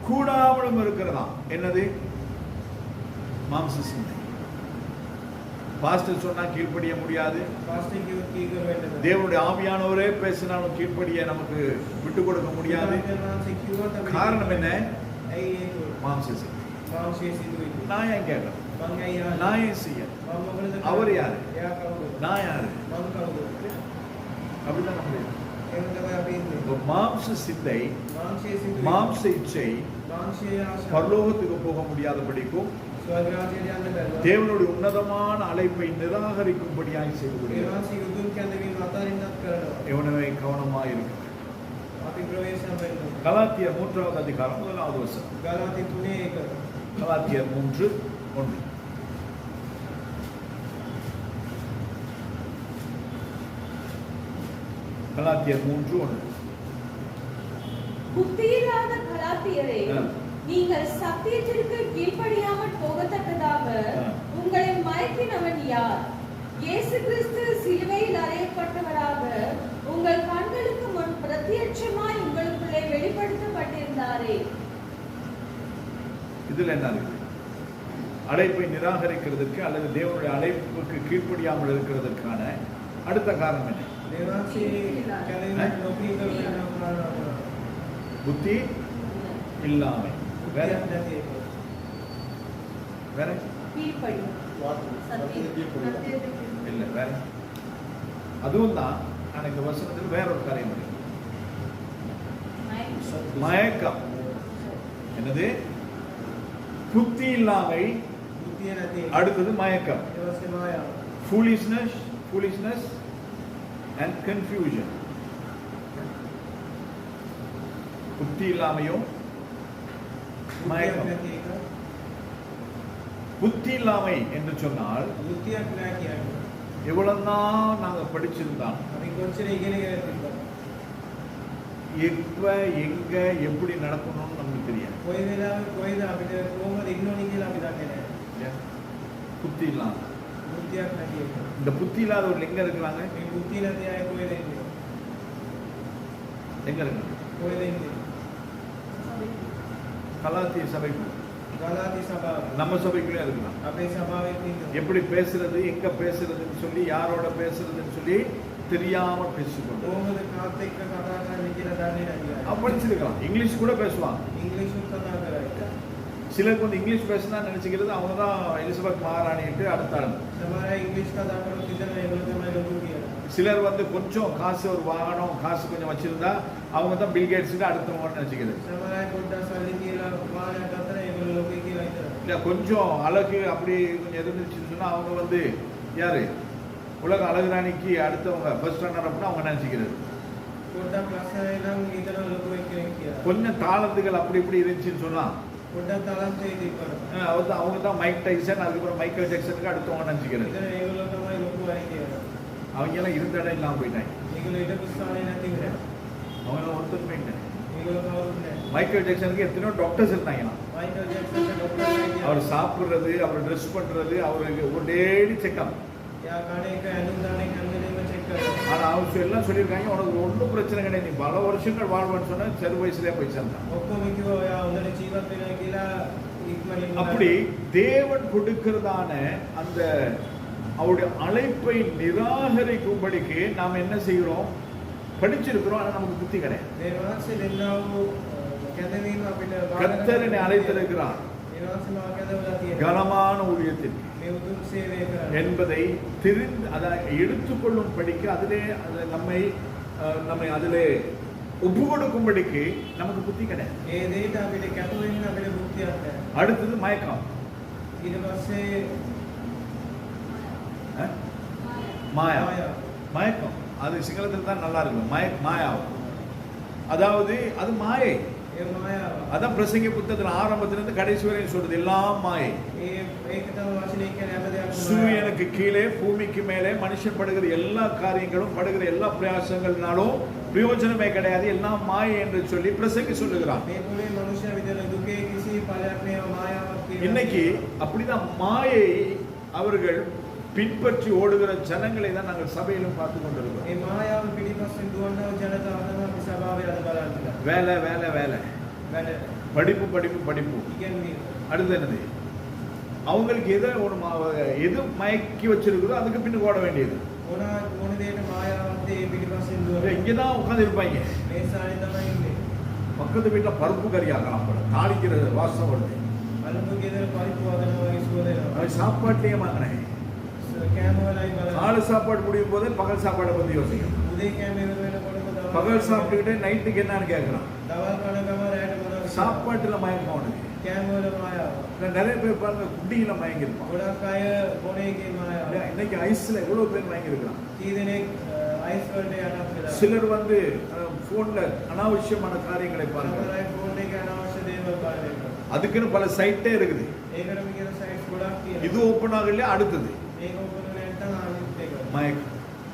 கூடாமலும் இருக்கிறதா? என்னது? மாம்ச சிந்தை. பாஸ்டர் சொன்னா கீழ்ப்படிய முடியாது. பாஸ்டர் கீழ்ப்படிய வேண்டும். தேவனுடைய ஆவியானவரே பேசினாலும் கீழ்ப்படிய நமக்கு விட்டு கொடுக்க முடியாது. காரணம் என்ன? மாம்ச சிந்தை. நான் ஏன் கேட்கணும்? நான் ஏன் செய்ய? அவர் யாரு? நான் யாரு? அப்படிதான் நம்ம மாம்ச சிந்தை, மாம்ச இச்சை பரலோகத்துக்கு போக முடியாதபடிக்கும் தேவனுடைய உன்னதமான அழைப்பை நிராகரிக்கும்படியாய் செய்து எவனவே கவனமாக இருக்கிறார். கலாத்தியர் 3வது அதிகாரம் 1வது வசனம். கலாத்தியர் 3:1. கலாத்தியர் 3:1. புத்தியில்லாத கலாத்தியரே, நீங்கள் சத்தியத்திற்கு கீழ்ப்படியாமல் போகத்தக்கதாக உங்களை மயக்கினவன் யார்? இயேசு கிறிஸ்து சிலுவையில் அறையப்பட்டவராக உங்கள் கண்களுக்கு முன் பிரத்யட்சமாய் உங்களுக்குள்ளே வெளிப்படுத்தப்பட்டிருந்தாரே. இதுல என்ன இருக்கு? அழைப்பை நிராகரிக்கிறதுக்கு அல்லது தேவனுடைய அழைப்புக்கு கீழ்ப்படியாமல் இருக்கிறதுக்கான அடுத்த காரணம் என்ன? புத்தி இல்லாமை. வேற வேற இல்ல வேற. அதுவும் தான் நான் இந்த வசனத்தில் வேற ஒரு காரியம் இருக்கு. மயக்கம். என்னது? புத்தி இல்லாமை, அடுத்தது மயக்கம். foolishness and confusion. புத்தி இல்லாமையும் மயக்கம். புத்தி இல்லாமை என்று சொன்னால் எவ்வளவுதான் நாங்க படிச்சிருந்தோம், எப்ப எங்க எப்படி நடக்கணும்னு நமக்கு தெரியாது. புத்தி இல்லாம இந்த புத்தி இல்லாத ஒரு எங்க இருக்கிறாங்க? எங்க இருக்காங்க? கலாத்திய சபைக்குள்ள, நம்ம சபைக்குள்ளே இருக்கலாம். எப்படி பேசுறது, எங்க பேசுறதுன்னு சொல்லி, யாரோட பேசுறதுன்னு சொல்லி தெரியாம பேசிக்கொண்டு படிச்சிருக்கலாம். இங்கிலீஷ் கூட பேசுவாங்க. சிலருக்கு வந்து இங்கிலீஷ் பேசினா நினைச்சுக்கிறது அவங்க தான் எலிசபெத் மகாராணிட்டு அடுத்தாள். சிலர் வந்து கொஞ்சம் காசு, ஒரு வாகனம் காசு கொஞ்சம் வச்சிருந்தா அவங்க தான் பில் கேட்ஸுக்கு அடுத்தவங்க நினைச்சுக்கிறது. இல்ல கொஞ்சம் அழகு அப்படி கொஞ்சம் இருந்துச்சுன்னு சொன்னா அவங்க வந்து யாரு உலக அழகு ராணிக்கு அடுத்தவங்க ஃபர்ஸ்ட் ரன்னர் அப்படின்னா அவங்க நினைச்சுக்கிறது. கொஞ்சம் தாளத்துகள் அப்படி இப்படி இருந்துச்சுன்னு சொன்னா அவங்க தான் மைக் டைசன், அதுக்கப்புறம் மைக்கேல் ஜாக்சனுக்கு அடுத்தவங்க நினைச்சுக்கிறது. அவங்க எல்லாம் இருந்த இடம் இல்லாம போயிட்டாங்க. அவங்க ஒருத்தர் போயிட்டாங்க. மைக்கேல் ஜாக்சனுக்கு எத்தனையோ டாக்டர்ஸ் இருந்தாங்க. அவர் சாப்பிடுறது, அவர் ட்ரெஸ் பண்றது, அவருக்கு ஒரு டெய்லி செக்அப். ஆனா அவங்க எல்லாம் சொல்லியிருக்காங்க, உனக்கு ஒன்றும் பிரச்சனை கிடையாது, நீ பல வருஷங்கள் வாழ்வான்னு சொன்னா சிறு வயசுலயே போய் சேர்ந்தான். அப்படி தேவன் கொடுக்கிறதான அந்த அவருடைய அழைப்பை நிராகரிக்கும்படிக்கு நாம் என்ன செய்கிறோம்? படிச்சிருக்கிறோம், ஆனா நமக்கு புத்தி கிடையாது. கர்த்தர் அழைத்திருக்கிறார் கனமான ஊழியத்திற்கு என்பதை தெரிந்து அதை எடுத்துக்கொள்ளும் படிக்க அதிலே நம்மை அதிலே ஒப்பு கொடுக்கும்படிக்கு நமக்கு புத்தி கிடையாது. அடுத்தது மயக்கம். மாயா. மயக்கம் அது சிங்களத்தில் தான் நல்லா இருக்கும். மாயா, அதாவது அது மாயை. ඒ මායාව. அதான் பிரசங்கி புத்தகத்துல ஆரம்பத்திலிருந்து கடைசி வரையும் சொல்றது எல்லாம் மாயை. ඒක තමයි වචනේ කියන්නේ හැම දෙයක්ම මායාව. சூரியனுக்கு கீழே பூமிக்கு மேலே மனுஷன் படுகிற எல்லா காரியங்களும் படுகிற எல்லா பிரயாசங்கள்னாலும் பிரயோஜனமே கிடையாது, எல்லாம் மாயை என்று சொல்லி பிரசங்கி சொல்லுகிறான். මේ පොළේ මනුෂ්‍ය විදිහට දුකේ කිසි ඵලයක් නෑ මායාවක් කියලා. இன்னைக்கு அப்படிதான் மாயை அவர்கள் பின்பற்றி ஓடுகிற ஜனங்களை தான் நாங்கள் சபையிலும் பார்த்து கொண்டிருக்கிறோம். මේ මායාව පිළිපස්සෙන් දුවන ජනතාව තමයි අපි සභාවේ අද බලන්නේ. வேலை வேலை வேலை, වැඩ படிப்பு படிப்பு படிப்பு, ඉගෙනීම. அடுத்து என்னது, அவங்களுக்கு எது மயக்கி வச்சிருக்குதோ அதுக்கு பின்னு ஓட வேண்டியது. ඕන දෙයකට මායාවත් ඒ පිළිපස්සෙන් දුවන. இங்கதான் உட்கார்ந்து இருப்பாங்க. මේ සාරේ තමයි ඉන්නේ. பக்கத்து வீட்டுல பருப்பு கறியாக்கலாம், தாளிக்கிற வாசம் வருது. අලුත් ගෙදර පරිප්පු වදනවා වගේ සුව දෙනවා. அது சாப்பாட்டையே வாங்கினேன். කෑම වලයි බලන්න. காலை சாப்பாடு முடியும் போது பகல் சாப்பாடை பத்தி யோசிக்கும். උදේ කෑම ඉවර වෙනකොටම දවල් பகல் சாப்பிட்டுக்கிட்டே நைட்டுக்கு என்னன்னு கேட்கறான். දවල් කන ගම රැට මොනවද? சாப்பாட்டுல மயக்கம் அவனுக்கு. කෑම වල මායාව. நிறைய பேர் பாருங்க குடியில மயங்கி இருப்பான். ගොඩක් අය බොන එකේ මායාව. இன்னைக்கு ஐஸ்ல எவ்வளவு பேர் மயங்கி இருக்கிறான். කී දෙනෙක් අයිස් වලට යටත් වෙලා. சிலர் போன்ல அனாவசியமான காரியங்களை பாருங்க. සමහර අය ෆෝන් එකේ අනවශ්‍ය දේවල් බලනවා. அதுக்குன்னு பல சைட்டே இருக்குது. ඒකටම කියන සයිට්ස් ගොඩක් තියෙනවා. இது ஓபன் ஆகலையே அடுத்தது මේක ඕපන් වෙන නැත්නම් අනිත් එක. மயக்கம்.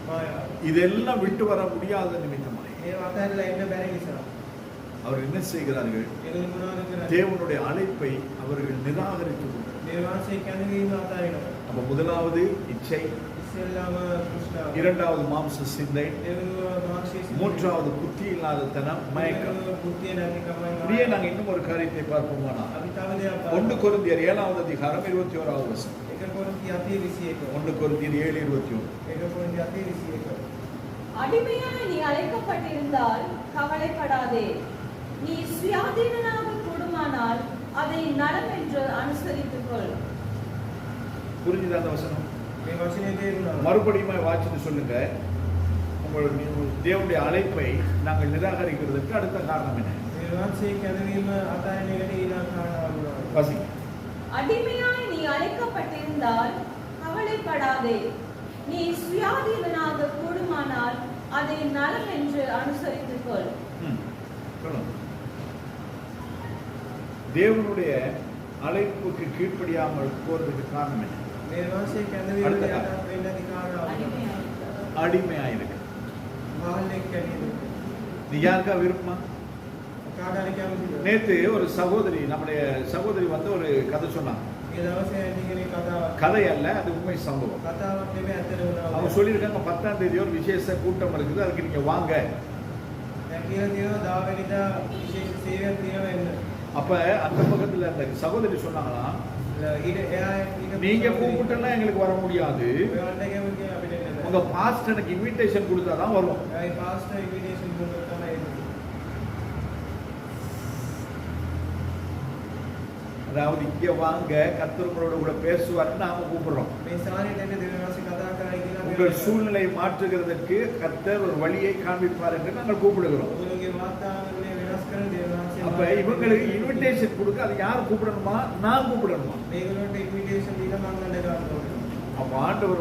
මායාව. இதெல்லாம் விட்டு வர முடியாத நிமித்தமாய் ඒ වතල්ලා එන්න බැරි නිසා. அவர் என்ன செய்கிறார்கள், ඒගොල්ලෝ මොනවද කරන්නේ? தேவனுடைய அழைப்பை அவர்கள் நிராகரித்து கொண்டார்கள். දේවාංශයේ කැඳවීම අතාරිනවා. அப்ப முதலாவது இச்சை, ඉස්සෙල්ලාම කෘෂ්ණාව. இரண்டாவது மாம்ச சிந்தை, දෙවෙනුව මාක්ෂිස්. மூன்றாவது புத்தி இல்லாத தனம், மயக்கம். බුද්ධිය නැතිකමයි. இப்படியே நாங்க இன்னும் ஒரு காரியத்தை பார்ப்போமானா, අපි තව දෙයක් 1 கொரிந்தியர் 7வது அதிகாரம் 21வது வசனம். 1 කොරින්ති 8:21. 1 கொரிந்தியர் 7:21. 1 කොරින්ති 8:21. அடிமையான நீ அழைக்கப்பட்டிருந்தால் கவலைப்படாதே. நீ சுயாதீனனாக கூடுமானால் அதை நலம் என்று அனுசரித்துக் கொள். புரிஞ்சுதா அந்த வசனம்? මේ වචනේ තේරුණා. மறுபடியும் வாசித்து சொல்லுங்க. உங்களுடைய தேவனுடைய அழைப்பை நாங்கள் நிராகரிக்கிறதுக்கு அடுத்த காரணம் என்ன? දේවාංශයේ කැඳවීම අතාරින එකට ඊළඟ කාරණාව වුණා. வாசி. அடிமையாய் நீ அழைக்கப்பட்டிருந்தால் கவலைப்படாதே. நீ சுயாதீனனாக கூடுமானால் அதை நலம் என்று அனுசரித்துக் கொள். சொல்லுங்க. தேவனுடைய அழைப்புக்கு கீழ்ப்படியாமல் போறதுக்கு காரணம் என்ன? දේවාංශයේ කැඳවීම அடுத்த යටත් වෙන්න නැති කාරණාව. அடிமையாயிருக்கு. මහල්ලෙක් කැණියද? நீ யாருக்கா விருப்பமா? කාටරි කැමතිද? நேத்து ஒரு சகோதரி, நம்முடைய சகோதரி ஒரு கதை சொன்னாங்க. මේ දවසේ ඇතිගෙන කතාවක්. கதை அல்ல, அது உண்மை சம்பவம். කතාවක් නෙමෙයි ඇත්තට වුණා. அவங்க சொல்லியிருக்காங்க 10ஆம் தேதி ஒரு விசேஷ கூட்டம் இருக்குது, அதுக்கு நீங்க வாங்க. දැන් කියලා තියෙනවා 10 වෙනිදා විශේෂ සේවයක් තියෙනවා එන්න. அப்ப அந்த பக்கத்துல அந்த சகோதரி சொன்னாங்களாம், ඊට එයා நீங்க கூப்பிட்டா எங்களுக்கு வர முடியாது, ඔයාලට කැමති කියලා අපිට එන්න බෑ. உங்க பாஸ்டருக்கு இன்விடேஷன் கொடுத்தாதான் வருவோம். ඒ පාස්ටර් ඉන්විටේෂන් දුන්නොත් තමයි එන්නේ. அதாவது இங்க வாங்க, கர்த்தர் உங்களோட கூட பேசுவாருன்னு நாம கூப்பிடுறோம். මේ සාරියට එන්න දෙවියන්වහන්සේ කතා කරයි කියලා உங்கள் சூழ்நிலை மாற்றுகிறதற்கு கர்த்தர் ஒரு வழியை காண்பிப்பார் என்று நாங்கள் கூப்பிடுகிறோம். ඔයගොල්ලෝගේ වාතාවරණය වෙනස් කරන දෙවියන්වහන්සේ. அப்ப இவங்களுக்கு இன்விடேஷன் கொடுக்க அது யார் கூப்பிடணுமா? நான் கூப்பிடணுமா? මේගොල්ලන්ට ඉන්විටේෂන් දීලා මම ගන්න ගන්නවා. அப்ப ஆண்டவர்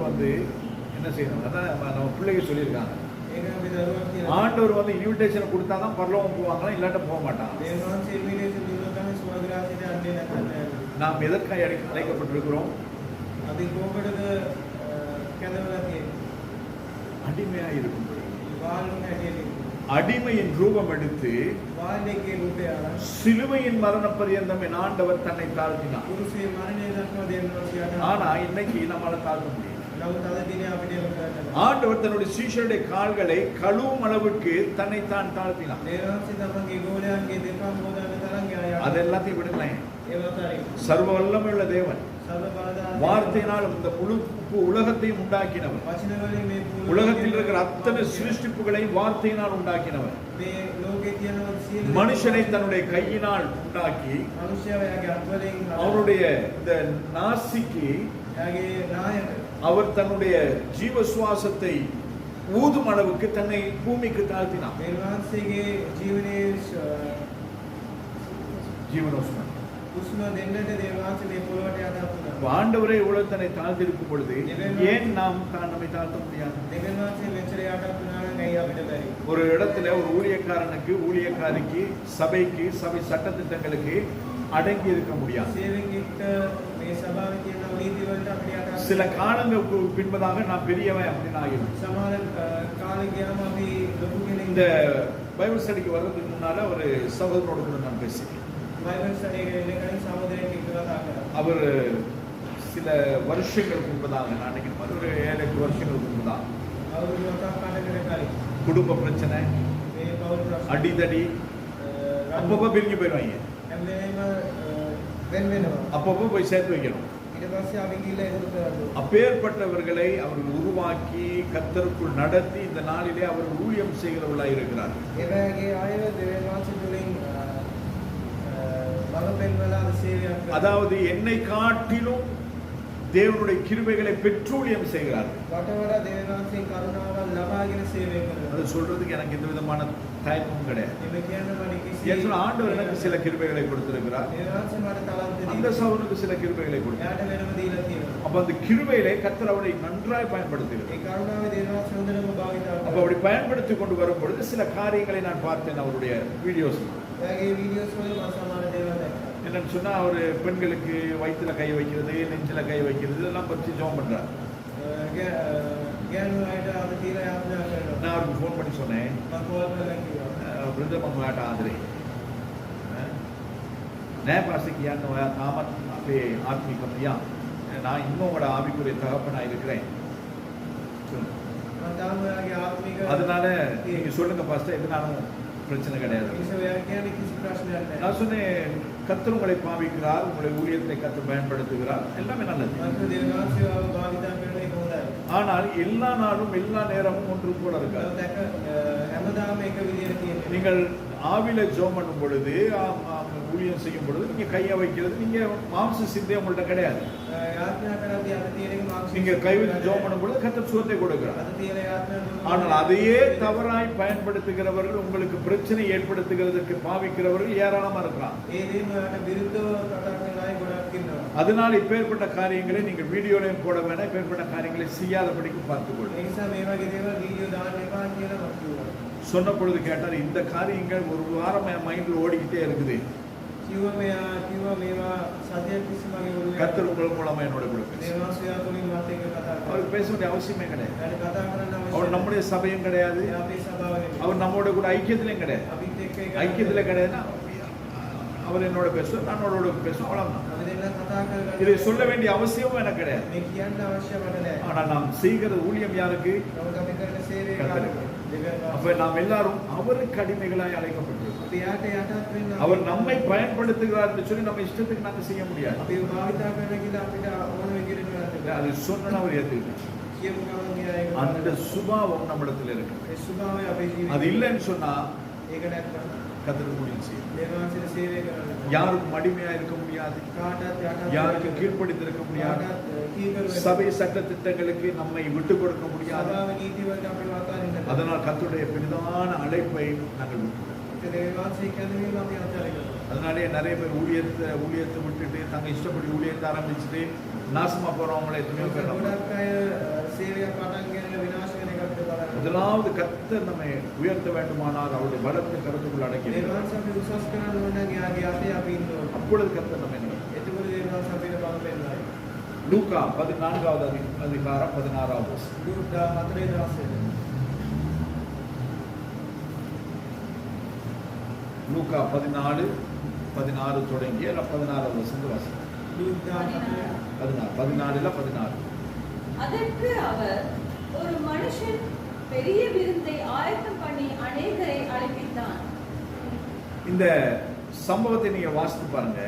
என்ன செய்யணும்? அதான் நம்ம பிள்ளைங்க சொல்லியிருக்காங்க, ඒක අපි දරුවන් කියලා. ஆண்டவர் இன்விடேஷன் கொடுத்தாதான் பரலோகம் போவாங்களா, இல்லாட்ட போக மாட்டாங்க. දෙවියන්වහන්සේ ඉන්විටේෂன் දුන්නොත් තමයි ස්වර්ගராජයට යන්නේ නැත්නම් நாம் எதற்காக அழைக்கப்பட்டிருக்கிறோம்? අපි කොහොමද කැඳවලා තියෙන්නේ? அடிமையாக இருக்கும். වාල්ුණ හැටියට. அடிமையின் ரூபம் எடுத்து වාල්ලේගේ රූපය අරන් சிலுவையின் மரண பரியந்தம் என் ஆண்டவர் தன்னை தாழ்த்தினார். කුරුසේ මරණය දක්වා දෙවියන්වහන්සේ ஆனா இன்னைக்கு நம்மால தாழ்த்த முடியும். නමුත් අද දිනේ අපිට ඒක කරන්න බෑ. ஆண்டவர் தன்னுடைய சீஷருடைய கால்களை கழுவும் அளவுக்கு தன்னை தான் தாழ்த்தினார். දේවාංශي තමන්ගේ ගෝලයන්ගේ දෙපම් හොදන්න තරම් යා. அது எல்லாத்தையும் விடுங்களேன். ඒවතරයි. சர்வ வல்லமையுள்ள தேவன், සර්ව බලධාරී வார்த்தையினால் இந்த முழு உலகத்தையும் உண்டாக்கினவர், වචන වලින් මේ உலகத்தில் இருக்கிற அத்தனை சிருஷ்டிப்புகளையும் வார்த்தையினால் உண்டாக்கினவர், මේ ලෝකේ තියෙන සියලු மனுஷனை தன்னுடைய கையினால் உண்டாக்கி මනුෂ්‍යව යාගේ අත්වලින් அவருடைய இந்த நாசிக்கு යාගේ නායක அவர் தன்னுடைய ஜீவ சுவாசத்தை ஊதும் அளவுக்கு தன்னை பூமிக்கு தாழ்த்தினார். දේවාංශයේ ජීවනයේ ஜீவனோஸ்மம் උස්ම දෙන්නට දේව වහන්සේ මේ පොළොවට යටත් වුණා. ஆண்டவரே இவ்வளவு தன்னை தாழ்த்திருக்கும் பொழுது ஏன் நாம் நம்மை தாழ்த்த முடியாது? දෙවියන් වහන්සේ මෙච්චර යටත් වුණා නම් ඇයි අපිට බැරි? ஒரு இடத்துல ஒரு ஊழியக்காரனுக்கு ஊழியக்காரிக்கு சபைக்கு சபை சட்டதிட்டங்களுக்கு அடங்கி இருக்க முடியாது. සේවකෙක්ට මේ සභාවේ තියෙන නීති வලට අපිට යටත් சில காலங்களுக்கு பின்பதாக நான் பெரியவன் அப்படின்னு ஆகிடும். සමහර කාලෙ ගියාම අපි ලොකු කෙනෙක් இந்த பைபிள் ஸ்டடிக்கு வர்றதுக்கு முன்னால ஒரு சகோதரனோட கூட நான் பேசினேன். බයිබල් ස්ටඩි එකේ කලින් සහෝදරයෙක් එක්ක කතා කරා. அவர் சில வருஷங்களுக்கு முன்பதாக நான் நினைக்கிறேன் ஒரு 7-8 வருஷங்களுக்கு முன்பதாக අවුරුදු 7-8කට කලින් குடும்ப பிரச்சனை මේ පෞල් ප්‍රශ්න அடிதடி அப்பப்போ பிரிஞ்சு போயிடுவாங்க. හැමදේම වෙන වෙනවා. அப்பப்போ போய் சேர்த்து வைக்கணும். ඊට පස්සේ අපි ගිහලා ඒක කරනවා. அப்பேற்பட்டவர்களை அவர்கள் உருவாக்கி கர்த்தருக்குள் நடத்தி இந்த நாளிலே அவர்கள் ஊழியம் செய்கிறவர்களாக இருக்கிறார்கள். ඒ වගේ අය දෙවියන් වහන්සේ තුලින් බලපෙන්වලා සේවයක් කරනවා. அதாவது என்னை காட்டிலும் தேவனுடைய கிருபைகளை பெற்றூழியம் செய்கிறார்கள். වට වඩා දෙවියන් වහන්සේ කරුණාවල් ලබාගෙන සේවය කරනවා. அது சொல்றதுக்கு எனக்கு எந்த விதமான தயக்கமும் கிடையாது. මේ කියන්න මට කිසි ஏன்னா ஆண்டவர் எனக்கு சில கிருபைகளை கொடுத்திருக்கிறார். දෙවියන් වහන්සේ මට තලන්ත அந்த දීලා சவுனுக்கு சில கிருபைகளை கொடுத்தார். එයාට වෙනම දීලා තියෙනවා. அப்ப அந்த கிருபையிலே கர்த்தர் அவரை நன்றாய் ඒ பயன்படுத்துகிறார். කරුණාවේ දෙවියන් වහන්සේ හොඳටම භාවිතා அப்ப කරනවා. அப்படி பயன்படுத்தி கொண்டு வரும் பொழுது சில காரியங்களை நான் பார்த்தேன் அவருடைய வீடியோஸ். එයාගේ වීඩියෝස් වල මම සමහර දේවල් දැක්කා. என்னன்னு சொன்னா அவர் பெண்களுக்கு வயிற்றுல கை வைக்கிறது நெஞ்சில கை வைக்கிறது இதெல்லாம் பற்றி ஜெபம் பண்றார். ගෑනු අයට අද තියලා යාඥා කරනවා. நான் அவருக்கு ஃபோன் பண்ணி சொன்னேன் මම කෝල් කරලා කිව්වා. බ්‍රදර් මම ඔයාට ආදරේ. නෑ පාස්ටර් කියන්න ඔයා තාමත් අපේ ආත්මික පියා. நான் இன்னும் உங்களோட ஆவிக்குரிய தகப்பனா இருக்கிறேன். මම තාම ඔයාගේ ආත්මික அதனால நீங்க சொல்லுங்க பாஸ்டர் எதுனாலும் பிரச்சனை கிடையாது. කිසි ඔයා කියන්නේ කිසි ප්‍රශ්නයක් නැහැ. நான் சொன்னேன் கர்த்தர் உங்களை பாவிக்கிறார் உங்களை ஊழியத்தை கர்த்தர் பயன்படுத்துகிறார் எல்லாமே நல்லது. මම දෙවියන් වහන්සේ භාවිතා කරන එක හොඳයි. ஆனால் எல்லா நாளும் எல்லா நேரமும் ஒன்று போல இருக்காது. දැක හැමදාම එක විදියට තියෙන්නේ. நீங்கள் ஆவில ஜெபம் பண்ணும் பொழுது ஊழியம் செய்யும் பொழுது நீங்க கையை வைக்கிறது நீங்க மாம்ச சிந்தை உங்கள்ட்ட கிடையாது. යාඥා කරද්දී අද තියෙන එක මාක්ස් நீங்க கை வச்சு ஜெபம் பண்ணும் பொழுது கர்த்தர் சுகத்தை கொடுக்கிறார். අද තියෙන යාඥා ஆனால் அதையே தவறாய் பயன்படுத்துகிறவர்கள் உங்களுக்கு பிரச்சனை ஏற்படுத்துகிறதுக்கு பாவிக்கிறவர்கள் ஏராளமா இருக்கிறாங்க. ඒ දේම ඔයාට විරුද්ධව කතා කරන අය ගොඩක් ඉන්නවා. அதனால் இப்பேற்பட்ட காரியங்களை நீங்கள் வீடியோலையும் போட வேணாம் இப்பேற்பட்ட காரியங்களை செய்யாதபடிக்கு பார்த்துக்கொள்ளும். ඒ නිසා මේ වගේ දේවල් වීඩියෝ දාන්න එපා කියලා මම කිව්වා. சொன்ன பொழுது கேட்டார் இந்த காரியங்கள் ஒரு வாரம் என் மைண்டில் ஓடிக்கிட்டே இருக்குது. කිව්වා මේවා සතියක් තිස්සේ මගේ ඔළුවේ கர்த்தர் உங்கள் மூலமா என்னோட கூட பேசு. දේවාංශය තුලින් මාත් එක්ක කතා කරා. அவர் பேச வேண்டிய அவசியமே கிடையாது. ඊට කතා කරන්න අවශ්‍ය அவர் நம்முடைய சபையும் கிடையாது. නැහැ. අපේ සභාව නෙමෙයි. அவர் நம்மோட கூட ஐக்கியத்திலையும் கிடையாது. අපිත් එක්ක එක ஐக்கியத்துல கிடையாதுன்னா அவர் என்னோட பேசுவார் நான் அவரோட பேசுவோம் அவ்வளவுதான். අපි දෙන්න කතා කරගන්න. இதை சொல்ல வேண்டிய அவசியமும் எனக்கு கிடையாது. මේ කියන්න අවශ්‍ය මට නැහැ. ஆனால் நாம் செய்கிற ஊழியம் யாருக்கு? නමුත් අපි කරන සේවය කර්තருக்கு. දෙවියන් அப்ப වහන්සේ. நாம் எல்லாரும் அவருக்கு அடிமைகளாய் அழைக்கப்பட்டிருக்கிறோம். අපි යාට යටත් වෙන්න அவர் நம்மை பயன்படுத்துகிறார் என்று சொல்லி நம்ம இஷ்டத்துக்கு நாங்க செய்ய முடியாது. අපි භාවිතා කරන කියලා අපිට ඕන විදිහට කරන්න அது சொன்னா அவர் ஏத்துக்கிட்டார். කියමු ගමන් ගියා ඒක. அந்த சுபாவம் நம்மிடத்தில் இருக்கு. ඒ ස්වභාවය අපේ அது ජීවිතේ. இல்லைன்னு சொன்னா ඒක නැත්නම් கர்த்தருக்கு ஊழியம் செய்யும். දේවාංශයේ සේවය කරන්න. யாருக்கும் அடிமையா இருக்க முடியாது. කාටවත් යටත් யாருக்கு கீழ்ப்படிந்து இருக்க முடியாது. කාටවත් කීකරු சபை சட்ட திட்டங்களுக்கு நம்மை விட்டு கொடுக்க முடியாது. සභාව නීති වලට අපි වතාරින්න. அதனால் கர்த்தருடைய பெரிதான அழைப்பை நாங்கள் விட்டுவிட்டோம். ඒ දේවාංශයේ කැඳවීම අපි අත්හැරෙනවා. அதனாலே நிறைய பேர் ஊழியத்தை விட்டுட்டு தங்க இஷ்டப்படி ஊழியத்தை ஆரம்பிச்சுட்டு நாசமா போறவங்களை எத்தனையோ பேர் நம்ம ගොඩක් අය සේවයක් පටන් ගන්න විනාශ වෙන එකට බලන්න. முதலாவது கர்த்தர் நம்மை உயர்த்த வேண்டுமானால் அவருடைய பலத்தை கருத்துக்குள் அடக்கி දේවාංශ අපි උසස් කරන්න ඕන නම් එයාගේ අතේ අපි ඉන්න ඕන. அப்பொழுது கர்த்தர் நம்மை நடத்துவார். එතකොට දේවාංශ අපිට බල පෙන්නයි. லூக்கா 14வது அதிகாரம் 16வது வசனம். ලූකා 4:16. லூக்கா 14:16 தொடங்கி 16வது வசனம் வாசிக்கிறோம். ලූකා 14:16 அதற்கு அவர் ஒரு மனுஷன் பெரிய விருந்தை ஆயத்தம் பண்ணி அநேகரை அழைப்பித்தான். இந்த சம்பவத்தை நீங்க வாசித்து பாருங்க.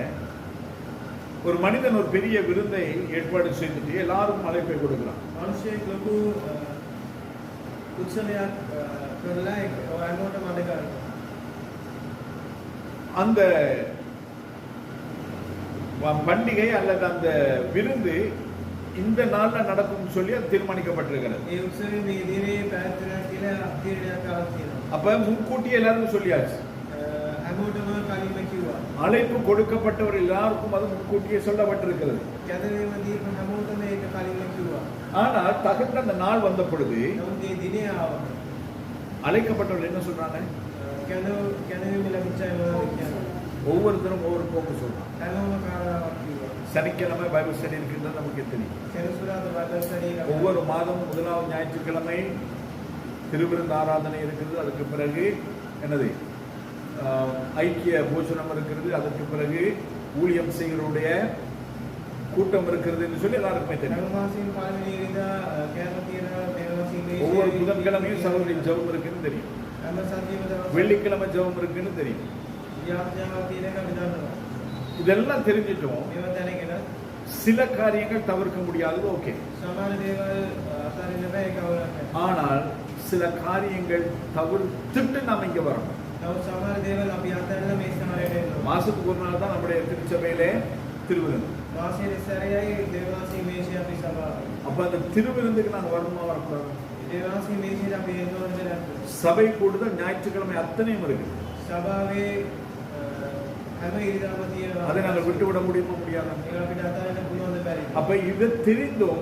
ஒரு மனிதன் ஒரு பெரிய விருந்தை ஏற்பாடு செய்துட்டு எல்லாருக்கும் அழைப்பை கொடுக்கிறான். මිනිස්සෙක් ලොකු උත්සවයක් කරලා හැමෝටම අඩ කරනවා. அந்த பண்டிகை அல்லது அந்த விருந்து இந்த நாள்ல நடக்கும் சொல்லி அது தீர்மானிக்கப்பட்டிருக்கிறது. ඒ උත්සවයේ මේ දිනේ පැවැත්වෙනවා කියලා තීරණයක් කරලා තියෙනවා. அப்ப முன்கூட்டியே எல்லாரும் சொல்லியாச்சு. හැමෝටම කලින්ම කිව්වා. அழைப்பு கொடுக்கப்பட்டவர் எல்லாருக்கும் அது முன்கூட்டியே சொல்லப்பட்டிருக்கிறது. කැඳවීම දීපු හැමෝටම ඒක කලින්ම කිව්වා. ஆனால் தகுந்த அந்த நாள் வந்த பொழுது නමුත් මේ දිනේ ආවා. அழைக்கப்பட்டவர் என்ன சொல்றாங்க? කැඳවීම ලැබිච්ච අය මොනවද කියන්නේ? ஒவ்வொருத்தரும் ஒவ்வொரு போக்கு சொல்றாங்க. හැමෝම කාරණාවක් කිව්වා. சனிக்கிழமை பைபிள் ஸ்டடி இருக்கிறது நமக்கு தெரியும். සෙනසුරාදා බයිබල් ස්ටඩි එක. ஒவ்வொரு மாதமும் முதலாவது ஞாயிற்றுக்கிழமை திருவிருந்து ஆராதனை இருக்கிறது. அதுக்கு பிறகு என்னது ஐக்கிய போஜனம் இருக்கிறது. அதற்கு பிறகு ஊழியம் செய்கிறவருடைய கூட்டம் இருக்கிறது என்று சொல்லி எல்லாருக்குமே தெரியும். හැම මාසෙම පළවෙනි ඉරිදා කෑම තියෙනවා. මේ මාසෙ ஒவ்வொரு புதன்கிழமையும் சகோதரி ஜெபம் இருக்குன்னு தெரியும். හැම සතියෙම දවස් வெள்ளிக்கிழமை ஜெபம் இருக்குன்னு தெரியும். යාත්‍රාවක් තියෙන එක අපි දන්නවා. இதெல்லாம் தெரிஞ்சிட்டோம். මේවා දැනගෙන சில காரியங்கள் தவிர்க்க முடியாதது ஓகே. සමහර දේවල් අතාරින්න බෑ ඒක අවුලක් නැහැ. ஆனால் சில காரியங்கள் தவிர்த்துட்டு நாம் இங்க வரணும். නමුත් සමහර දේවල් අපි අතාරින්න මේ ස්ථානයට එනවා. மாசத்துக்கு ஒரு நாள் தான் நம்முடைய திருச்சபையிலே திருவிருந்து. මාසෙ ඉස්සරයයි දේවාසී මේෂය අපි සභාව. அப்ப அந்த திருவிருந்துக்கு நாங்க வரணுமா வரக்கூடாது? දේවාසී මේෂයට අපි එන්න ඕනද නැද්ද? சபை கூடுதல் ஞாயிற்றுக்கிழமை அத்தனையும் இருக்கு. සභාවේ හැම ඉරිදාම තියෙනවා. அதை நாங்கள் விட்டு விட முடியுமா முடியாதா? ඒක අපිට අතාරින්න පුළුවන්ද බැරිද? அப்ப இது தெரிந்தும்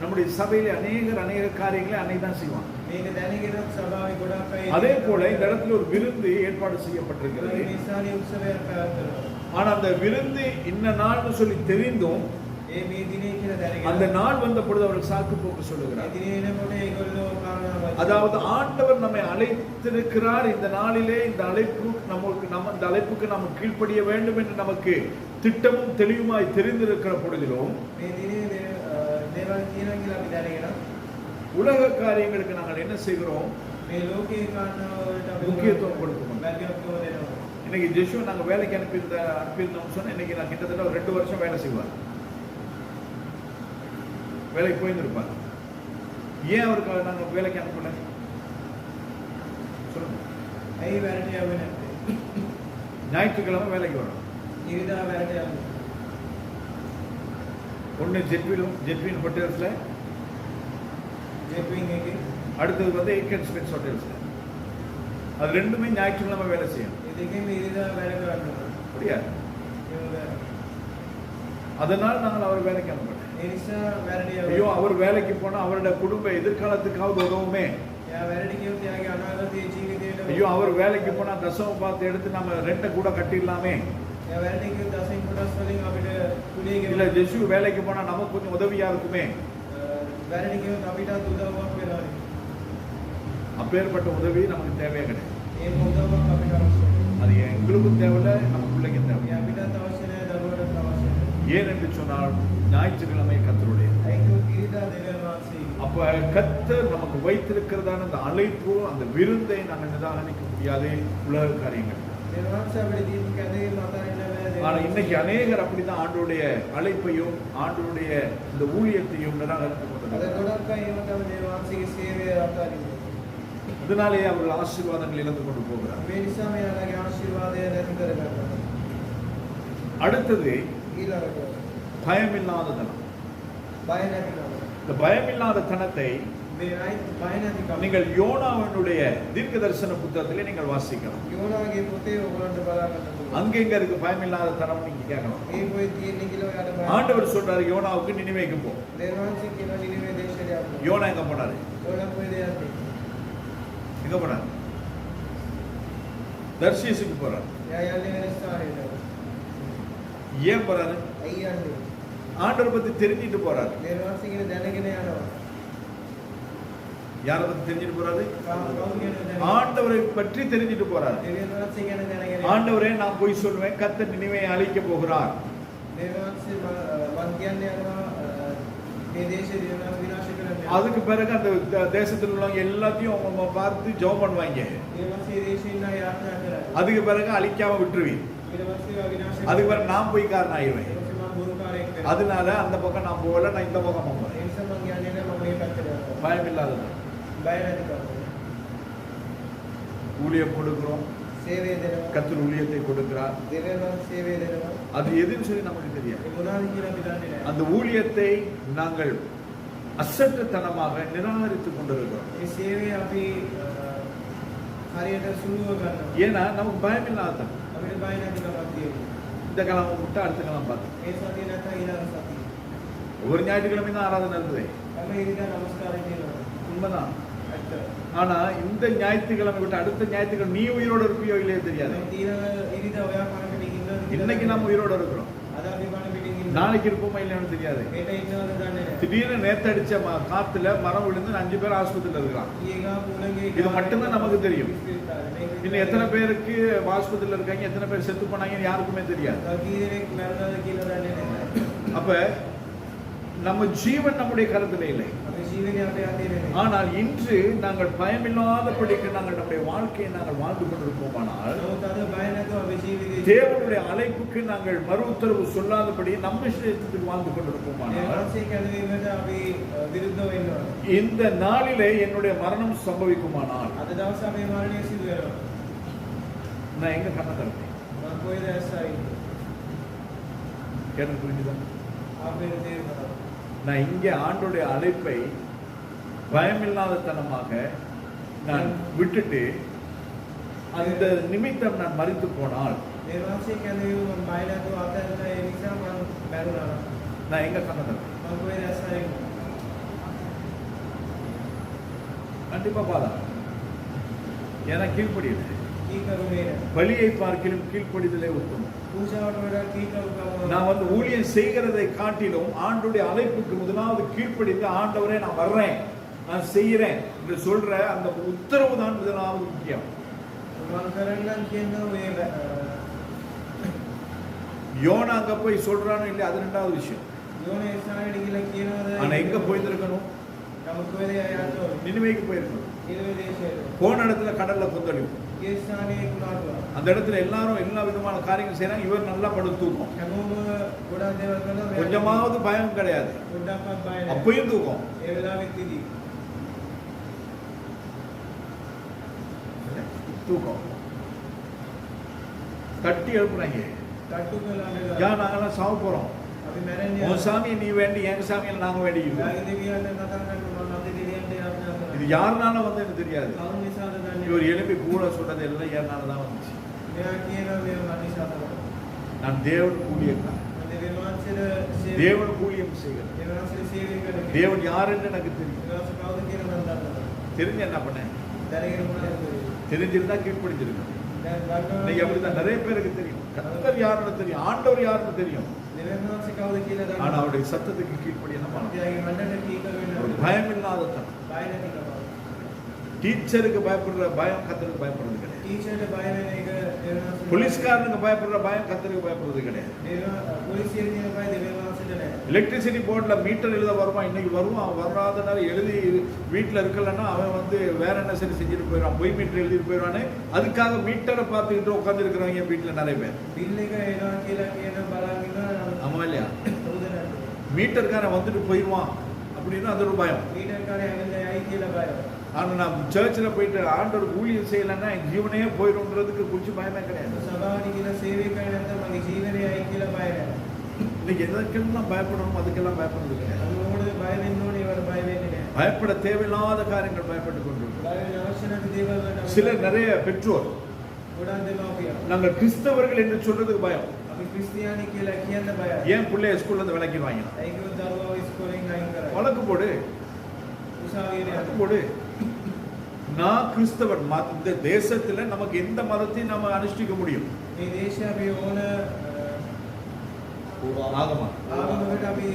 நம்முடைய சபையிலே அநேக காரியங்களை அன்னைக்கு தான் செய்வாங்க. මේක දැනගෙන සභාවේ ගොඩක් අය அதே போல இந்த இடத்துல ஒரு விருந்து ஏற்பாடு செய்யப்பட்டிருக்கிறது. මේ ස්ථානයේ උත්සවයක් පැවැත්වෙනවා. ஆனா அந்த விருந்து இன்ன நாள்னு சொல்லி தெரிந்தும் ඒ මේ දිනේ කියලා දැනගෙන அந்த நாள் வந்த பொழுது அவர்கள் சாக்கு போக்கு මේ சொல்லுகிறார். දිනේ එනකොට ඒගොල්ලෝ කාරණාවක් அதாவது ஆண்டவர் நம்மை அழைத்திருக்கிறார். இந்த நாளிலே இந்த அழைப்பு இந்த அழைப்புக்கு நாம் கீழ்ப்படிய வேண்டும் என்று நமக்கு திட்டமும் தெளிவுமாய் தெரிந்திருக்கிற பொழுதிலும் මේ දිනේ දේවල් කියනවා කියලා අපි දැනගෙන உலக காரியங்களுக்கு நாங்கள் என்ன செய்கிறோம்? මේ ලෝකේ කාරණාවලට අපි முக்கியத்துவம் கொடுக்கணும். වැදගත්කම දෙනවා. இன்னைக்கு ஜெஷுவை நாங்கள் வேலைக்கு அனுப்பியிருந்தோம்னு சொன்னா இன்னைக்கு நான் கிட்டத்தட்ட ஒரு 2 வருஷம் வேலை செய்வார். வேலைக்கு போயிருந்திருப்பார். ஏன் அவருக்கு நாங்கள் வேலைக்கு அனுப்பல? சொல்லுங்க. ඇයි වැරට යවෙන්නේ නැත්තේ? ஞாயிற்றுக்கிழமை வேலைக்கு வரும். ඉරිදා වැරට යන්නේ. ஒன்று ஜெட்வின் ஹோட்டல்ஸ்ல, ජෙප්වින් එකේ அடுத்தது வந்து ஏக்கன் ஸ்பென்ஸ் ஹோட்டல்ஸ்ல. அது ரெண்டுமே ஞாயிற்றுக்கிழமை வேலை செய்யும். ඒ දෙකේම ඉරිදා වැඩ කරනවා. அப்படியா? ඒක அதனால் நாங்கள் அவர் வேலைக்கு அனுப்பல. ඒ නිසා වැරට ஐயோ යවෙන්නේ. அவர் வேலைக்கு போனா அவருடைய குடும்ப எதிர்காலத்துக்காவது உதவுமே. එයා වැරට කියොත් එයාගේ අනාගතයේ ජීවිතේට ஐயோ அவர் வேலைக்கு போனா தசம பாத்து எடுத்து நம்ம ரெண்ட கூட கட்டிடலாமே. එයා වැරට කියොත් දසින් කොටස් වලින් අපිට කුලිය இல்ல ගෙවන්න. ஜெஷு வேலைக்கு போனா நமக்கு கொஞ்சம் உதவியா இருக்குமே. වැරට කියොත් අපිටත් උදව්වක් වෙනවා. அப்பேற்பட்ட உதவி நமக்கு தேவையே கிடையாது. ඒ උදව්වක් අපිට අවශ්‍යයි. அது எங்களுக்கும் தேவையில்லை, நம்ம பிள்ளைக்கும் தேவை. ඒ අපිටත් අවශ්‍ය නැහැ, දරුවටත් අවශ්‍ය නැහැ. ஏன் என்று சொன்னால் ஞாயிற்றுக்கிழமை கர்த்தருடைய. ඒක ඉරිදා දෙවියන් වහන්සේ. அப்ப கர்த்தர் நமக்கு வைத்திருக்கிறதான அந்த அழைப்பு, அந்த விருந்தை நாங்கள் நிதானிக்க முடியாது உலக காரியங்கள். දෙවියන් වහන්සේ අපිට දීපු කැඳවීම අතාරින්න බෑ. ஆனா இன்னைக்கு அநேகர் அப்படிதான் ஆண்டவருடைய அழைப்பையும் ஆண்டவருடைய இந்த ஊழியத்தையும் நிராகரித்துக் අද கொண்டிருக்கிறார்கள். ගොඩක් අය එහෙම තමයි දෙවියන් වහන්සේගේ සේවය අතාරින්නේ. அதனாலேயே அவர்கள் ஆசீர்வாதங்கள் இழந்து கொண்டு போகிறார். මේ නිසා මෙයාලගේ ආශිර්වාදය නැති කරගන්නවා. அடுத்தது ඊළඟට பயமில்லாத தனம். බය නැතිකම. இந்த பயமில்லாத தனத்தை මේ බය නැතිකම. நீங்கள் யோனாவினுடைய தீர்க்க தரிசன புத்தகத்திலே நீங்கள் வாசிக்கலாம். යෝනාගේ පොතේ ඔයගොල්ලන්ට බලා ගන්න පුළුවන්. அங்கெங்க இருக்கு பயமில்லாத தனம் நீங்க கேட்கலாம். ඒ පොතේ තියෙන කියලා ඔයාලට බලන්න. ஆண்டவர் சொல்றாரு யோனாவுக்கு நினிவேக்கு போ. දෙවියන් වහන්සේ කියන නිනිවේ දේශයට යන්න. யோனா எங்க போனாரு? යෝනා කොහෙද යන්නේ? எங்க போனாரு? தர்ஷீசுக்கு போறாரு. එයා යන්නේ වෙන ස්ථානයකට. ஏன் போறாரு? ඇයි යන්නේ? ஆண்டவர் பத்தி தெரிஞ்சிட்டு போறாரு. දෙවියන් වහන්සේ කියන දැනගෙන යනවා. யாரை பத்தி தெரிஞ்சிட்டு போறாரு? කවුරු කියන දැනගෙන. ஆண்டவரை பற்றி தெரிஞ்சிட்டு போறாரு. දෙවියන් වහන්සේ කියන දැනගෙන. ஆண்டவரே நான் போய் சொல்லுவேன், கர்த்தர் நினிவேயை அழிக்க போகிறார். දෙවියන් වහන්සේ මන් කියන්නේ යනවා මේ දේශේ දෙවියන් වහන්සේ විනාශ කරන්න. அதுக்கு பிறகு அந்த தேசத்தில் உள்ளவங்க எல்லாத்தையும் அவங்க பார்த்து ஜெபம் பண்ணுவாங்க. දෙවියන් වහන්සේ දේශේ ඉන්න යාත්‍රා කරා. அதுக்கு பிறகு அழிக்காம விட்டுருவீங்க. ඊට පස්සේ විනාශ அதுக்கு பிறகு நான் போய் காரணம் ஆயிடுவேன். ඊට පස්සේ මම බොරුකාරයෙක් වෙනවා. அதனால அந்த பக்கம் நான் போகல, நான் இந்த பக்கம் போறேன். ඒ නිසා මම කියන්නේ නැහැ මම මේ පැත්තට යනවා. பயம் இல்லாதது. බය නැතිකම. ஊழியம் கொடுக்கிறோம், සේවය දෙනවා. கர்த்தர் ஊழியத்தை கொடுக்கிறார். දෙවියන් වහන්සේ සේවය දෙනවා. அது எதுன்னு சொல்லி நமக்கு தெரியாது. ඒ මොනවද කියලා අපි දන්නේ නැහැ. அந்த ஊழியத்தை நாங்கள் அசட்டுத்தனமாக நிராகரித்துக் கொண்டிருக்கிறோம். ඒ සේවය අපි හරියට සුළුව ගන්නවා. ஏன்னா நமக்கு பயம் இல்லாத අපිට බය නැති කමක් තියෙනවා. இந்த கிழமை விட்டு அடுத்த கிழமை பார்த்து ඒ සතිය නැත්නම් ඊළඟ සතිය. ஒவ்வொரு ஞாயிற்றுக்கிழமை தான் ஆராதனை இருந்தது හැම ඉරිදා නමස්කාරය තියෙනවා. உண்மைதான். ඇත්ත. ஆனா இந்த ஞாயிற்றுக்கிழமை விட்டு அடுத்த ஞாயிற்றுக்கிழமை நீ உயிரோட இருப்பியோ இல்லையோ தெரியாது. මේ ඊළඟ ඉරිදා ඔයා කන පිටින් ඉන්නවද? இன்னைக்கு நம்ம உயிரோட இருக்கிறோம், අද අපි කන පිටින් ඉන්නවා. நாளைக்கு இருப்போமா இல்லையான்னு தெரியாது. හෙට ඉන්නවද දන්නේ නැහැ. திடீர்னு நேத்து அடிச்ச காத்துல மரம் விழுந்து 5 பேர் ஆஸ்பத்திரியில் இருக்கலாம். ඊගා පුලගේ இது மட்டும்தான் நமக்கு தெரியும். இன்னும் எத்தனை பேருக்கு ஆஸ்பத்திரியில் இருக்காங்க, எத்தனை பேர் செத்து போனாங்கன்னு யாருக்குமே தெரியாது. කීදෙනෙක් මැරුණාද කියලා දන්නේ නැහැ. அப்ப நம்ம ஜீவன் நம்முடைய கருத்துல இல்லை. අපේ ජීවිතය අපේ අතේ නෙමෙයි. ஆனால் இன்று நாங்கள் பயமில்லாதபடிக்கு நாங்கள் நம்முடைய வாழ்க்கையை நாங்கள் வாழ்ந்து கொண்டிருப்போமானால் නමුත් අද බය නැතුව අපේ ජීවිතේ தேவனுடைய அழைப்புக்கு நாங்கள் மறு உத்தரவு சொல்லாதபடி நம்ம இஷ்டத்துக்கு வாழ்ந்து கொண்டிருப்போமானால் දේවාංශය කැඳවීමට අපි විරුද්ධව වෙනවා. இந்த நாளிலே என்னுடைய மரணம் சம்பவிக்குமானால் අද දවසේ අපේ මරණය සිදු වෙනවා. நான் எங்க கண்ண தரேன்? මම කොහෙද ඇස්සයි? எனக்கு புரிஞ்சுதான். අපේ තේරුණා. நான் இங்கே ஆண்டோடைய அழைப்பை பயமில்லாதத்தனமாக நான் விட்டுட்டு அந்த நிமித்தம் நான் மரித்து போனால் දේවාංශය කැඳවීම මම බය නැතුව අතහැරලා ඒ නිසා මම මැරුණා. நான் எங்க கண்ண தரேன்? මම කොහෙද ඇස්සයි? கண்டிப்பா பாதா. ஏன்னா கீழ்ப்படியது කීකරුනේ නැහැ. பலியை பார்க்கிலும் கீழ்ப்படிதலே உத்தமம். පූජාවට වඩා කීකරුකම நான் ஊழியம் செய்கிறதை காட்டிலும் ஆண்டுடைய அழைப்புக்கு முதலாவது கீழ்ப்படிந்து ஆண்டவரே நான் வர்றேன், நான் செய்கிறேன் என்று சொல்ற அந்த உத்தரவு தான் முதலாவது முக்கியம். මම කරන්නම් කියන මේ யோனா அங்க போய் சொல்றானோ இல்லையா அது ரெண்டாவது விஷயம். යෝනේ ස්ථානයට ගිහලා කියනවාද? ஆனா எங்க போயிருக்கணும்? නමුත් කොහෙද යන්නේ? நினிவேக்கு போயிருக்கணும். ඊළඟ දේශයට. போன இடத்துல கடல்ல கொந்தளிப்பு. ඒ ස්ථානයේ කුණාටුවා. அந்த இடத்துல எல்லாரும் எல்லா விதமான காரியங்கள் செய்றாங்க, இவர் நல்லா படுத்து தூக்கம். හැමෝම ගොඩක් දේවල් කරනවා. கொஞ்சமாவது பயம் கிடையாது, පොඩ්ඩක්වත් බය නැහැ. அப்பயும் தூக்கம். ඒ වෙලාවෙත් ඉදී. தூக்கம் தட்டி எழுப்புறாங்க. තට්ටු කළා யா நாங்கெல்லாம் சாவ போறோம், අපි මැරෙන්නේ. உன் சாமியை நீ வேண்டி எங்க சாமியை நாங்க வேண்டிக்கிறோம். යාගේ දෙවියන් නතර කරනවා අපි දෙවියන්ට යාඥා இது කරනවා. யாருனால வந்து எனக்கு தெரியாது. කවුරු නිසාද දන්නේ? இவர் எழுப்பி கூட சொல்றது எல்லாம் என்னால தான் வந்துச்சு. මෙයා කියනවා මේ මම නිසා තමයි. நான் தேவன் ஊழியக்காரன், දෙවියන් වහන්සේට සේවය தேவன் ஊழியம் செய்கிறேன். දෙවියන් වහන්සේට සේවය කරන தேவன் யார் என்று எனக்கு தெரியும். දෙවියන් වහන්සේ කවුද කියලා මම දන්නවා. தெரிஞ்சு என்ன பண்ணேன்? දැනගෙන මොනවද? தெரிஞ்சிருந்தா கீழ்ப்படிஞ்சிருக்கேன். දැන් ගන්නවා. இன்னைக்கு அப்படிதான் நிறைய பேருக்கு தெரியும், கர்த்தர் யாருன்னு தெரியும், ஆண்டவர் யாருன்னு தெரியும். දෙවියන් වහන්සේ කවුද කියලා ஆனா දන්නවා. அவருடைய சத்தத்துக்கு கீழ்ப்படி என்ன பண்ணணும்? එයාගේ මණ්ඩලට කීකර ஒரு වෙන්න. பயம் இல்லாததான். බය නැති කම. டீச்சருக்கு பயப்படுற பயம் கர்த்தருக்கு பயப்படுறது கிடையாது. ටීචර්ට බය වෙන එක දෙවියන් වහන්සේ. போலீஸ்காரனுக்கு பயப்படுற பயம் கர்த்தருக்கு பயப்படுறது கிடையாது. පොලිසියට තියෙන බය දෙවියන් වහන්සේට නැහැ. எலக்ட்ரிசிட்டி போர்ட்ல மீட்டர் எழுத வருவான், இன்னைக்கு வருவான், அவன் வராதனால எழுதி வீட்டில் இருக்கலன்னா அவன் வந்து வேற என்ன சரி செஞ்சுட்டு போயிடுவான், பொய் மீட்டர் எழுதிட்டு போயிடுவானே. அதுக்காக மீட்டரை பார்த்துக்கிட்டு உட்காந்து இருக்கிறவங்க வீட்டில் நிறைய பேர். බිල් එක එනවා කියලා කියන බලන් ඉන්නවා. ஆமா இல்லையா? හොඳ නැහැ. மீட்டர்காரன் வந்துட்டு போயிடுவான் அப்படின்னு அது ஒரு பயம். මීටර් කාර්යය ඇවිල්ලා යයි කියලා බය. ஆனா நான் சர்ச்சில் போயிட்டு ஆண்டோட ஊழியம் செய்யலைன்னா என் ஜீவனையே போயிடும்ன்றதுக்கு குறிச்சு பயமே கிடையாது. සභාවට කියලා සේවය කරන්නේ නැත්නම් මගේ ජීවනය යයි කියලා බය නැහැ. இன்னைக்கு எதற்கெல்லாம் பயப்படணும் அதுக்கெல்லாம் பயப்படுறது கிடையாது. අපි මොකටද බය වෙන්න ඕනේ? ඒවට බය වෙන්නේ නැහැ. பயப்பட தேவையில்லாத காரியங்கள் பயப்பட்டு கொண்டிருக்கிறோம். බය වෙන අවශ්‍ය නැති දේවල් වලට சிலர் நிறைய பெற்றோர் ගොඩක් දෙමාපියෝ. நாங்கள் கிறிஸ்தவர்கள் என்று சொல்றதுக்கு பயம். අපි ක්‍රිස්තියානි කියලා කියන්න බයයි. ஏன் பிள்ளைய ஸ்கூல்ல இருந்து விலக்கிடுவாங்க? ඒක දරුවව ඉස්කෝලෙන් අයින් කරා. வழக்கு போடு, උසාවියට வழக்கு යන්න. போடு. நான் கிறிஸ்தவர், இந்த தேசத்துல நமக்கு எந்த மதத்தையும் நம்ம அனுஷ்டிக்க முடியும். මේ දේශය අපි ඕන ஆகமா. ආගමකට අපි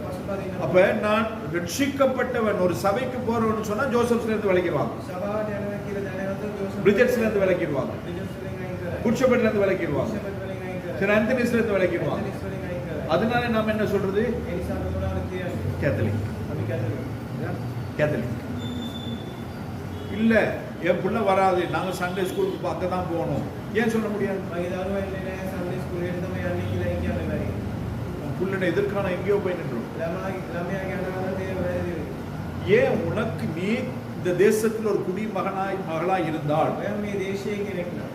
පසුපදින්න. அப்ப நான் ரட்சிக்கப்பட்டவன் ஒரு சபைக்கு போறவன்னு சொன்னா ஜோசப்ஸ்ல இருந்து விலக்கிடுவாங்க, සභාවට යනවා කියලා දැනගත්තොත් ජෝසප් பிரிஜெட்ஸ்ல இருந்து விலக்கிடுவாங்க, බිස්නස් වලින් අයින් කරා. குட்ஷபெட்ல இருந்து விலக்கிடுவாங்க, ෂෙපර්ඩ් වලින් අයින් කරා. சரி ஆந்தனிஸ்ல இருந்து விலக்கிடுவாங்க. ඇතලිස් වලින් අයින් කරා. அதனால நாம என்ன சொல்றது? ඒ නිසා අපි මොනවද කියන්නේ? கேத்தலிக். අපි කැදලු. கேத்தலிக் இல்ல, என் பிள்ளை வராது, நாங்க சண்டே ஸ்கூலுக்கு அங்க தான் போகணும், ஏன் சொல்ல முடியாது? මගේ දරුවා එන්නේ නැහැ සන්ඩේ ස්කූලේට තමයි යන්නේ කියලා කියන්න බැරි. உன் பிள்ளை எதிர்க்கான எங்கேயோ போய் நின்றோம். ළමයාගේ අනාගතය වැරදි. ஏன் உனக்கு நீ இந்த தேசத்தில் ஒரு மகளாய் இருந்தால் ඔයා මේ දේශයේ කෙනෙක් නම්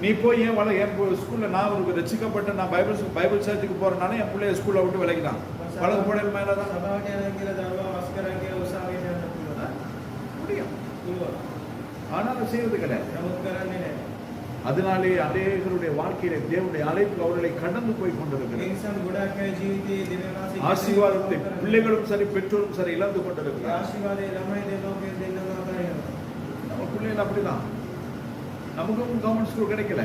நீ போய் ஏன் என் ஸ்கூல்ல நான் ஒரு ரசிக்கப்பட்ட நான் பைபிள் சர்ச்சுக்கு போறேனால என் பிள்ளைய ஸ்கூல்ல விட்டு விலகிதான் வழக்கு போடல் மேலதான் සභාවට යනවා කියලා දරුවා වස් කරා කියලා උසාවියට යන්න පුළුවන්. முடியும். පුළුවන්. ஆனாலும் செய்வது கிடையாது. නමුත් කරන්නේ නැහැ. அதனாலே அநேகருடைய வாழ்க்கையில தேவனுடைய அழைப்பு அவர்களை கடந்து போய் ඒ கொண்டிருக்கிறது. නිසා ගොඩක් අය ජීවිතයේ දෙවියන්වහන්සේ ஆசீர்வாதத்தை பிள்ளைகளும் சரி பெற்றோரும் சரி இழந்து ඒ கொண்டிருக்கிறார். ආශිර්වාදයේ ළමයි දෙවියන්ගේ දෙන්නම අතරිනවා. நம்ம பிள்ளைகள் அப்படிதான். நமக்கும் கவர்மெண்ட் ஸ்கூல் கிடைக்கல.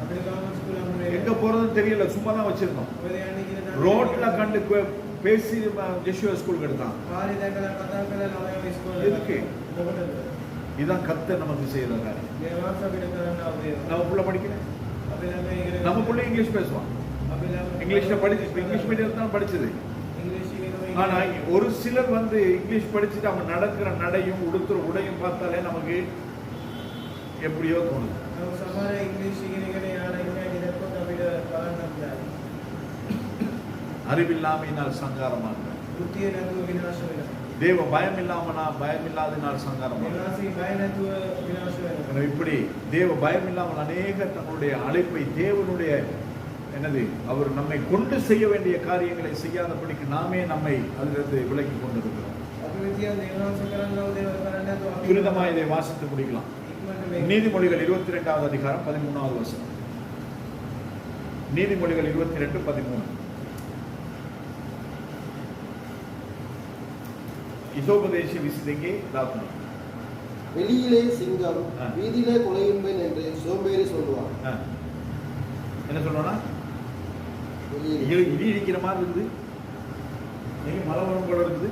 අපේ ගාමන් ස්කූල් අම්මේ எங்க போறதுன்னு தெரியல, சும்மா தான் வச்சிருந்தோம். ඔය යන්නේ කියලා ரோட்ல கண்டு பேசி ஜெஷுவா ஸ்கூலுக்கு எடுத்தான். පාරේ දැකලා කතා කරලා ළමයි ඉස්කෝලේ எதுக்கு? මොකටද? இதான் கர்த்தர் நமக்கு செய்த காரியம். දේවාස අපිට කරන්න අවශ්‍යයි. நம்ம புள்ள படிக்கல, අපේ ළමයි ඉගෙන நம்ம புள்ள இங்கிலீஷ் பேசுவான். අපේ ළමයි இங்கிலீஷ்ல படிச்சு இங்கிலீஷ் மீடியம் தான் படிச்சது. ඉංග්‍රීසි ඉගෙනම ஆனா ஒரு சிலர் வந்து இங்கிலீஷ் படிச்சுட்டு அவங்க நடக்கிற நடையும் உடுத்துற உடையும் பார்த்தாலே நமக்கு எப்படியோ தோணுது. නමුත් සමහර ඉංග්‍රීසි ඉගෙනගෙන යාන ඉන්නේ දැක්කොත් අපිට බලන්නත් බැහැ. அறிவில்லாமையினால் சங்காரமாக, බුද්ධිය නැතුව විනාශ වෙනවා. தேவ பயம் இல்லாமனா பயம் இல்லாதனால் சங்காரமாக. විනාශي බය නැතුව විනාශ වෙනවා. எனவே இப்படி தேவ பயம் இல்லாமல் அநேகர் தங்களுடைய அழைப்பை தேவனுடைய என்னது அவர் நம்மை கொண்டு செய்ய வேண்டிய காரியங்களை செய்யாதபடிக்கு நாமே நம்மை அதிலிருந்து விலக்கி கொண்டிருக்கிறோம். අපි විදියට දේවාස කරන්නව දේවල් කරන්නේ නැතුව අපි துரிதமா இதை வாசித்து முடிக்கலாம். ඉක්මනට මේ நீதிமொழிகள் 22வது அதிகாரம் 13வது வசனம். நீதிமொழிகள் 22:13. இதோபதேசி விசிதங்கே தாத்மா. வெளியிலே சிங்கம் ஆ. வீதியிலே கொலையும்பேன் என்று சோம்பேறி சொல்லுவான். என்ன சொல்லணும்னா வெளியிலே இடி இடிக்கிற மாதிரி இருக்குது, நீங்க மழை வரும் போல இருக்குது,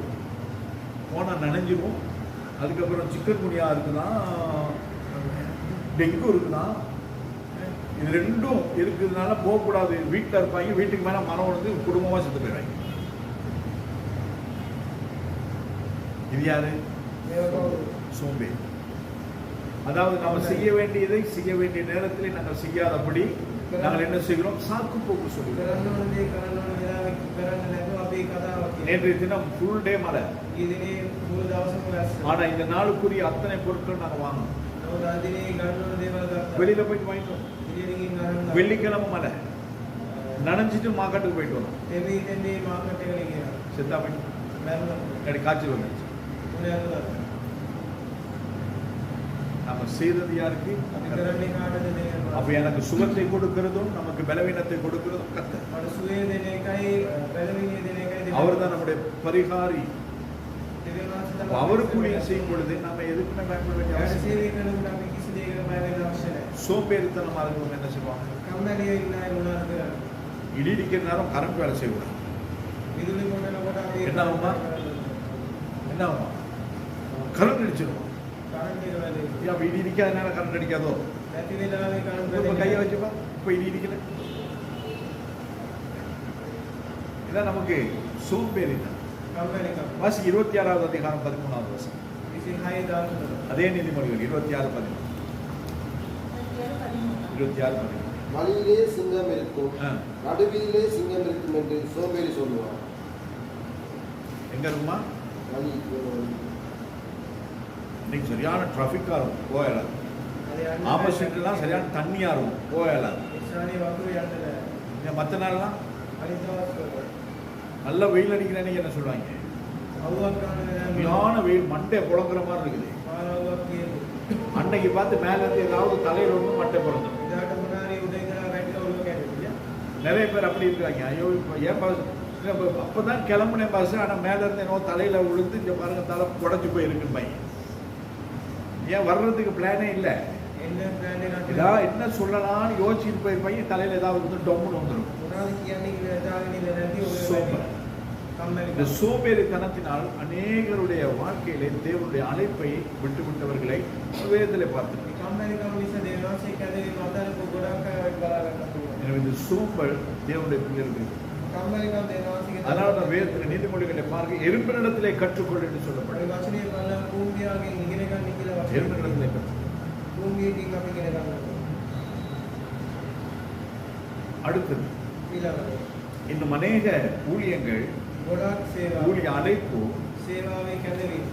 போனா நனைஞ்சிரும், அதுக்கப்புறம் சிக்கன் குனியா இருக்குதான், டெங்கு இருக்குதான், இது ரெண்டும் இருக்கிறதுனால போகக்கூடாது, வீட்டில் இருப்பாங்க, வீட்டுக்கு மேலே மரம் வந்து குடும்பமாக செத்து போயிடுவாங்க. இது யாரு? சோம்பேறி. அதாவது நம்ம செய்ய வேண்டியதை செய்ய வேண்டிய நேரத்தில் நாங்கள் செய்யாதபடி நாங்கள் என்ன செய்கிறோம்? சாக்கு போக்கு சொல்லுகிறோம். කරන්න ඕන දේ කරන්න ඕන වෙලාවෙ කරන්න නැතුව අපි කතාවක් කියනවා. நேற்றைய தினம் ஃபுல் டே மழை, ඊ දිනේ මුළු දවසම වැස්ස. ஆனா இந்த நாளுக்குரிய அத்தனை பொருட்கள் நாங்கள் வாங்கணும். නමුත් අද දිනේ ගන්න ඕන දේවල් ගත්තා. வெளியில போயிட்டு வாங்கிட்டோம். ඉදිරියෙන් ගන්න. வெள்ளிக்கிழமை மழை, நனைஞ்சிட்டு மார்க்கெட்டுக்கு போயிட்டு வரோம். දෙවි දෙන්නේ මාකට් එකට ගියා. செத்தா போயிட்டு මැරුණා. இல்லாட்டி காய்ச்சல் வந்துச்சு. උනේ අරලා. நம்ம செய்தது யாருக்கு? අපි කරන්නේ කාටද දෙන්නේ? அப்ப எனக்கு சுகத்தை கொடுக்கிறதும் நமக்கு பலவீனத்தை கொடுக்கிறதும் கர்த்தர். මට සුවේ දෙන එකයි බැලවිනිය දෙන එකයි දෙන්නේ. அவர் தான் நம்முடைய பரிகாரி. දෙවියන්වහන්සේ அப்ப තමයි அவருக்கு ஊழியம் செய்யும் பொழுது நம்ம எதுக்குமே பயப்பட வேண்டிய යාට அவசியம் සේවය இல்லை. කරනකොට අපි කිසි දෙයකට බය වෙන්න අවශ්‍ය නැහැ. சோம்பேறித்தனமா இருக்கவங்க என்ன செய்வாங்க? කම්මැලිය ඉන්න අය මොනවද කරන්නේ? இடி இடிக்கிற நேரம் கரண்ட் வேலை செய்யக்கூடாது. විදුලි කොටනකොට අපි என்ன ஆகுமா? என்ன ஆகும்? கரண்ட் அடிச்சிடும். කරන්ට් එක වැඩි. ஏன் அப்ப இடி இடிக்காத நேரம் கரண்ட் அடிக்காதோ? නැති වෙලාවේ කරන්ට් இப்ப கையை වැඩි. வச்சுப்பா, இப்ப இடி இடிக்கல. இதான் நமக்கு சோம்பேறித்தனம். කම්මැලිකම. வாசி 26வது அதிகாரம் 13வது வசனம். 26 அதே நீதிமொழிகள் 26:13. 26:13. வழியிலே சிங்கம் இருக்கும், ஆ. நடுவீதியிலே சிங்கம் இருக்கும் என்று சோம்பேறி சொல்லுவான். எங்க இருக்குமா? வழி இன்னைக்கு சரியான டிராஃபிக்கா இருக்கும், போயிடலாம். ஆப்போசிட்லாம் சரியான தண்ணியா இருக்கும், போயிடலாம். ඉස්සරහේ වතුර යන්න බෑ. மற்ற நாள்லாம் අනිත් දවස් நல்ல வெயில் அடிக்கிற அன்னைக்கு என்ன சொல்லுவாங்க? අවුවක් ගන්න වෙලාවෙ சரியான வெயில், மண்டை புழங்குற மாதிரி இருக்குது. පාරවුවක් කියන්නේ. அன்னைக்கு பார்த்து மேல இருந்து ஏதாவது தலையில ஒன்று மண்டை புழங்கும். ඉදාට මොනාරි උඩ ඉඳලා වැටෙන ඔළුව කැඩෙන්නේ. நிறைய பேர் அப்படி இருக்காங்க. ஐயோ இப்போ ஏன் பஸ் அப்பதான் கிளம்புனேன் பஸ், ஆனா மேல இருந்து என்னவோ தலையில விழுந்து இங்க பாருங்க தலை உடஞ்சு போயிருக்குன்னு பையன். ஏன் வர்றதுக்கு பிளானே இல்லை. එන්න ප්ලෑන් එකක් ஏதாவது என்ன சொல்லலாம்னு யோசிச்சுட்டு போயிருப்பாங்க, தலையில ஏதாவது வந்து டொம்முன்னு வந்துடும். මොනවද කියන්නේ කියලා දාගෙන ඉඳ නැති ඔය சோம்பல். இந்த කම්මැලිකම. சோம்பேறித்தனத்தினால் அநேகருடைய வாழ்க்கையிலே தேவனுடைய அழைப்பை விட்டுவிட்டவர்களை வேதத்திலே பார்த்து. මේ කම්මැලිකම නිසා දේවාසික කැදේ මතලක ගොඩක් අය බලා ගන්න පුළුවන්. எனவே இந்த சோம்பல் தேவனுடைய பிள்ளைகளுக்கு. කම්මැලිකම දේවාසික அதனால தான் வேதத்தில் நீதிமொழிகளை பார்க்க எறும்பினிடத்திலே கற்றுக்கொள் என்று ඔය சொல்லப்படுது. වචනේ බලලා කූඹියාගෙන් ඉගෙන ගන්න කියලා වචනේ. எறும்பினிடத்திலே கற்று. කූඹියකින් අපි ඉගෙන ගන්නවා. அடுத்தது ඊළඟට இன்னும் அநேக ஊழியங்கள், ගොඩක් සේවා ஊழிய அழைப்பு සේවාවේ කැදවීම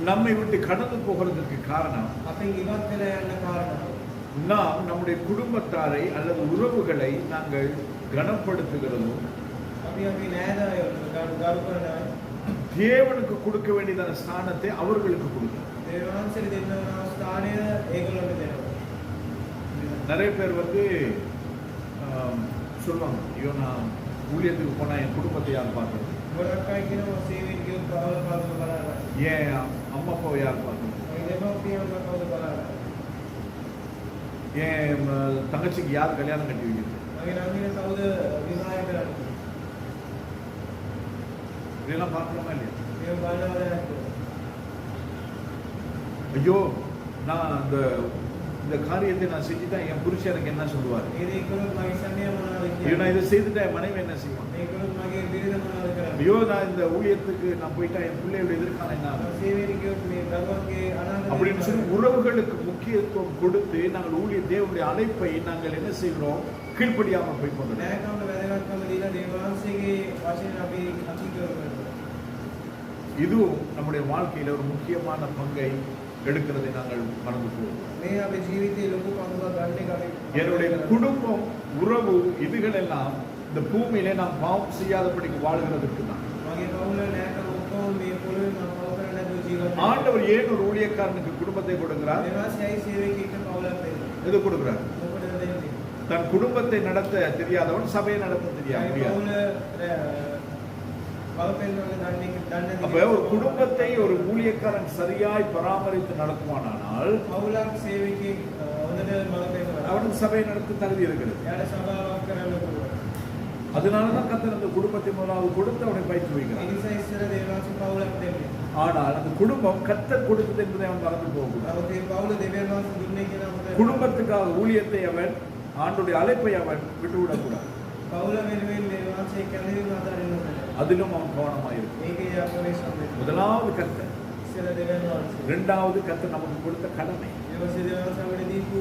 நம்மை விட்டு கடந்து போகிறதுக்கு காரணம் අපෙන් ඉවත් වෙලා යන්න කාරණා. நாம் நம்முடைய குடும்பத்தாரை அல்லது உறவுகளை நாங்கள் கனப்படுத்துகிறதும் අපි අපි නෑදෑයෝ ගරු කරන අය தேவனுக்கு கொடுக்க வேண்டியதான ஸ்தானத்தை அவர்களுக்கு கொடுக்கிறோம். දේවාංශයට දෙන්න ස්ථානය ඒගොල්ලන්ට දෙනවා. நிறைய பேர் வந்து சொல்லுவாங்க, ஐயோ நான் ஊழியத்துக்கு போனா என் குடும்பத்தை யார் பார்க்கறது, ගොඩක් අය කියනවා සේවයෙන් ගියොත් බාල පාදක බලන්න. ஏன் அம்மா அப்பாவை யார் பார்க்கறது, මේ දෙමව්පියන්ව කවුද බලන්න? ஏன் தங்கச்சிக்கு யார் கல்யாணம் கட்டி வைக்கிறது, මගේ නංගිට කවුද විවාහය කරන්නේ? இதெல்லாம் பார்க்கலாமா இல்லையா? මේ බලනවද නැද්ද? ஐயோ நான் இந்த காரியத்தை நான் செஞ்சுட்டா என் புருஷன் எனக்கு என்ன சொல்லுவார், මේ දේ කළොත් මගේ සමියා මොනවද ஐயோ நான் කියන්නේ? இதை செய்துட்டா என் மனைவி என்ன செய்வான், මේ කළොත් මගේ බිරිඳ මොනවද කරන්නේ? ஐயோ நான் இந்த ஊழியத்துக்கு நான் போயிட்டா என் பிள்ளையோட எதிர்காலம் என்ன ஆகும்? සේවයෙන් ගියොත් මේ දරුවන්ගේ அப்படின்னு சொல்லி අනාගතය உறவுகளுக்கு முக்கியத்துவம் கொடுத்து நாங்கள் ஊழிய தேவனுடைய அழைப்பை நாங்கள் என்ன செய்கிறோம், கீழ்ப்படியாமல் போய் கொண்டோம். නෑකම්ට වැදගත්කම දීලා දේවාංශයේ වශයෙන් අපි අතික්‍රම කරනවා. இதுவும் நம்முடைய வாழ்க்கையில ஒரு முக்கியமான பங்கை எடுக்கிறதை நாங்கள் மறந்து போவோம். මේ අපේ ජීවිතයේ ලොකු කඳුලක් ගන්න එක අපි என்னுடைய குடும்பம், உறவு, இதுகள் எல்லாம் இந்த பூமியிலே நாம் பாவம் செய்யாதபடிக்கு வாழ்கிறதுக்கு தான். මගේ පවුල නෑකම් ඔක්කොම මේ පොළොවේ මම පව කරන්නේ නැතුව ජීවත් වෙනවා. ஆண்டவர் ஏன் ஒரு ஊழியக்காரனுக்கு குடும்பத்தை கொடுக்கிறார், දේවාංශයයි සේවකයෙක්ට පවුලක් දෙන්නේ. எது கொடுக்கிறார்? මොකටද දෙන්නේ? தன் குடும்பத்தை நடத்த தெரியாதவன் சபையை நடத்த ඒ தெரியாது. පවුල දන්නේ அப்ப ஒரு குடும்பத்தை ஒரு ஊழியக்காரன் சரியாய் பராமரித்து நடத்துவானால் පවුලක් සේවකයෙක් හොඳට බලපෑම அவனுக்கு சபையை நடத்த தகுதி இருக்கிறது. එයාට සභාවක් කරන්න පුළුවන්. அதனாலதான் கர்த்தர் அந்த குடும்பத்தை முதலாவது கொடுத்து அவனை பயிற்சி ඒ வைக்கிறார். නිසා ඉස්සර දේවාංශ පවුලක් දෙන්නේ. ஆனால் அந்த குடும்பம் கர்த்தர் கொடுத்தது என்பதை அவன் மறந்து போகக்கூடாது. නමුත් මේ පවුල දෙවියන් වහන්සේ දුන්නේ කියලා මොකද? குடும்பத்துக்காக ஊழியத்தை அவன், ஆண்டுடைய அழைப்பை அவன் விட்டுவிடக்கூடாது. පවුල වෙනුවෙන් දේවාංශයේ කැඳවීම අතරින් නොකර. அதிலும் அவன் கவனமாக இருக்கும். මේකේ අපවේශම් වෙනවා. முதலாவது கர்த்தர், ඉස්සර දෙවියන් වහන්සේ. இரண்டாவது கர்த்தர் நமக்கு கொடுத்த கடமை. ඊට පස්සේ දෙවියන් වහන්සේ අපිට දීපු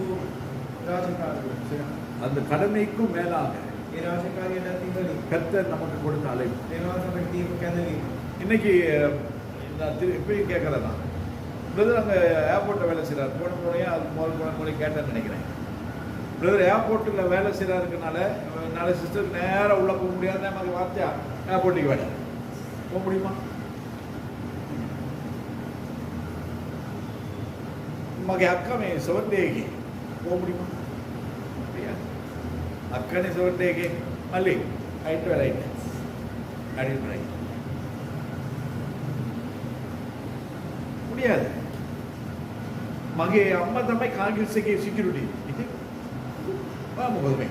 රාජකාරිය. அந்த கடமைக்கும் மேலாக ඒ රාජකාරියට තිබෙන්නේ கர்த்தர் நமக்கு கொடுத்த அழைப்பு. දෙවියන් වහන්සේ අපිට දීපු කැඳවීම. இன்னைக்கு நான் இப்பயும் கேட்கறதா, பிரதர் அங்கே ஏர்போர்ட்டில் வேலை செய்கிறார், போன முறையாக அது முதல் கேட்டேன்னு நினைக்கிறேன். பிரதர் ஏர்போர்ட்டில் வேலை செய்கிறாருக்குனால நாளை சிஸ்டர் நேராக உள்ளே போக முடியாது, நமக்கு வார்த்தையா ஏர்போர்ட்டுக்கு வேலை போக முடியுமா? මගේ අක්කා මේ සොවන්ඩේගේ போக முடியுமா? முடியாது. அக்கனே சோர்டேகே மல்லி ரைட் ரைட் அடிட் ரைட் முடியாது. මගේ අම්මා තමයි කාගිල්ස් එකේ සිකියුරිටි. ඉතින් මොකද මේ?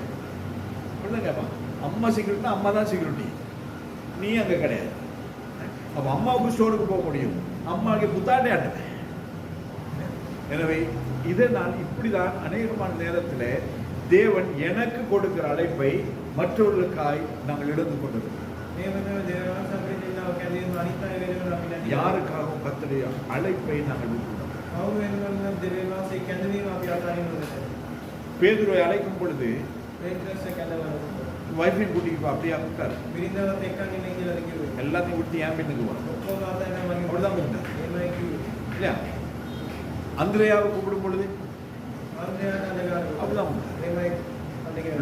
சொல்லுங்கப்பா, அம்மா செக்யூரிட்டினா அம்மா தான் செக்யூரிட்டி, நீ அங்கே கிடையாது. அப்போ அம்மாவுக்கு ஸ்டோருக்கு போக முடியும், அம்மாவுக்கு புத்தாண்டே ஆட்டு. எனவே இதை நான் இப்படிதான் அநேகமான நேரத்தில் தேவன் எனக்கு கொடுக்கிற அழைப்பை மற்றவர்களுக்காய் நாங்கள் எடுத்து கொண்டிருக்கிறோம். யாருக்காகவும் கர்த்தருடைய அழைப்பை நாங்கள் விட்டுவிட்டோம். பேதுருவை அழைக்கும் பொழுது வைஃபையும் கூட்டிக்கு அப்படியே கூட்டார், எல்லாத்தையும் விட்டு ஏன் பின்னுக்கு அப்படிதான் இல்லையா? அந்திரேயாவை கூப்பிடும் பொழுது அப்படிதான்,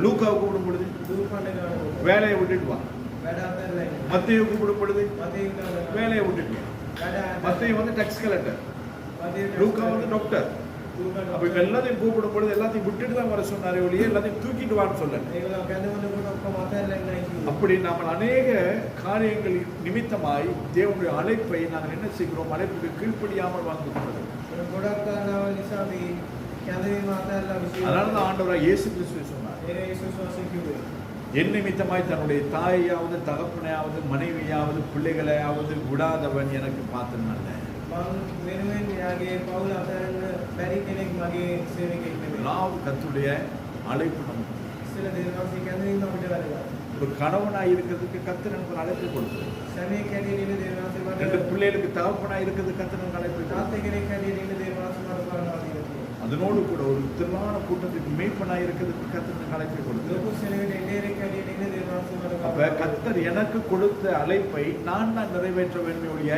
லூக்காவை கூப்பிடும் பொழுது வேலையை விட்டுட்டு வா, மத்தேயை கூப்பிடும் பொழுது வேலையை விட்டுட்டு வா. மத்தேயு வந்து டேக்ஸ் கலெக்டர், லூக்கா வந்து டாக்டர். அப்ப இவங்க எல்லாத்தையும் கூப்பிடும் பொழுது எல்லாத்தையும் விட்டுட்டு தான் வர சொன்னாரே ஒழிய எல்லாத்தையும் தூக்கிட்டு வான்னு சொல்ல. அப்படி நாம் அநேக காரியங்கள் நிமித்தமாய் தேவனுடைய அழைப்பை நாங்கள் என்ன செய்கிறோம், அழைப்புக்கு கீழ்ப்படியாமல் வாழ்ந்து கொண்டது. அதனாலதான் ஆண்டவராக இயேசு கிறிஸ்து சொன்னார், என் நிமித்தமாய் தன்னுடைய தாயையாவது தகப்பனையாவது மனைவியாவது பிள்ளைகளையாவது விடாதவன் எனக்கு பார்த்தது நல்ல. கர்த்தருடைய அழைப்பு நமக்கு. ஒரு கணவனாய் இருக்கிறதுக்கு கர்த்தர் எனக்கு ஒரு அழைப்பு கொடுத்தார். ரெண்டு பிள்ளைகளுக்கு தகப்பனாய் இருக்கிறதுக்கு கர்த்தர் எனக்கு அழைப்பு கொடுத்தார். அதனோடு கூட ஒரு திரளான கூட்டத்துக்கு மேய்ப்பனாய் இருக்கிறதுக்கு கர்த்தர் எனக்கு அழைப்பை கொடுத்தார். அப்ப கர்த்தர் எனக்கு கொடுத்த அழைப்பை நான் தான் நிறைவேற்ற வேண்டும் ஒழிய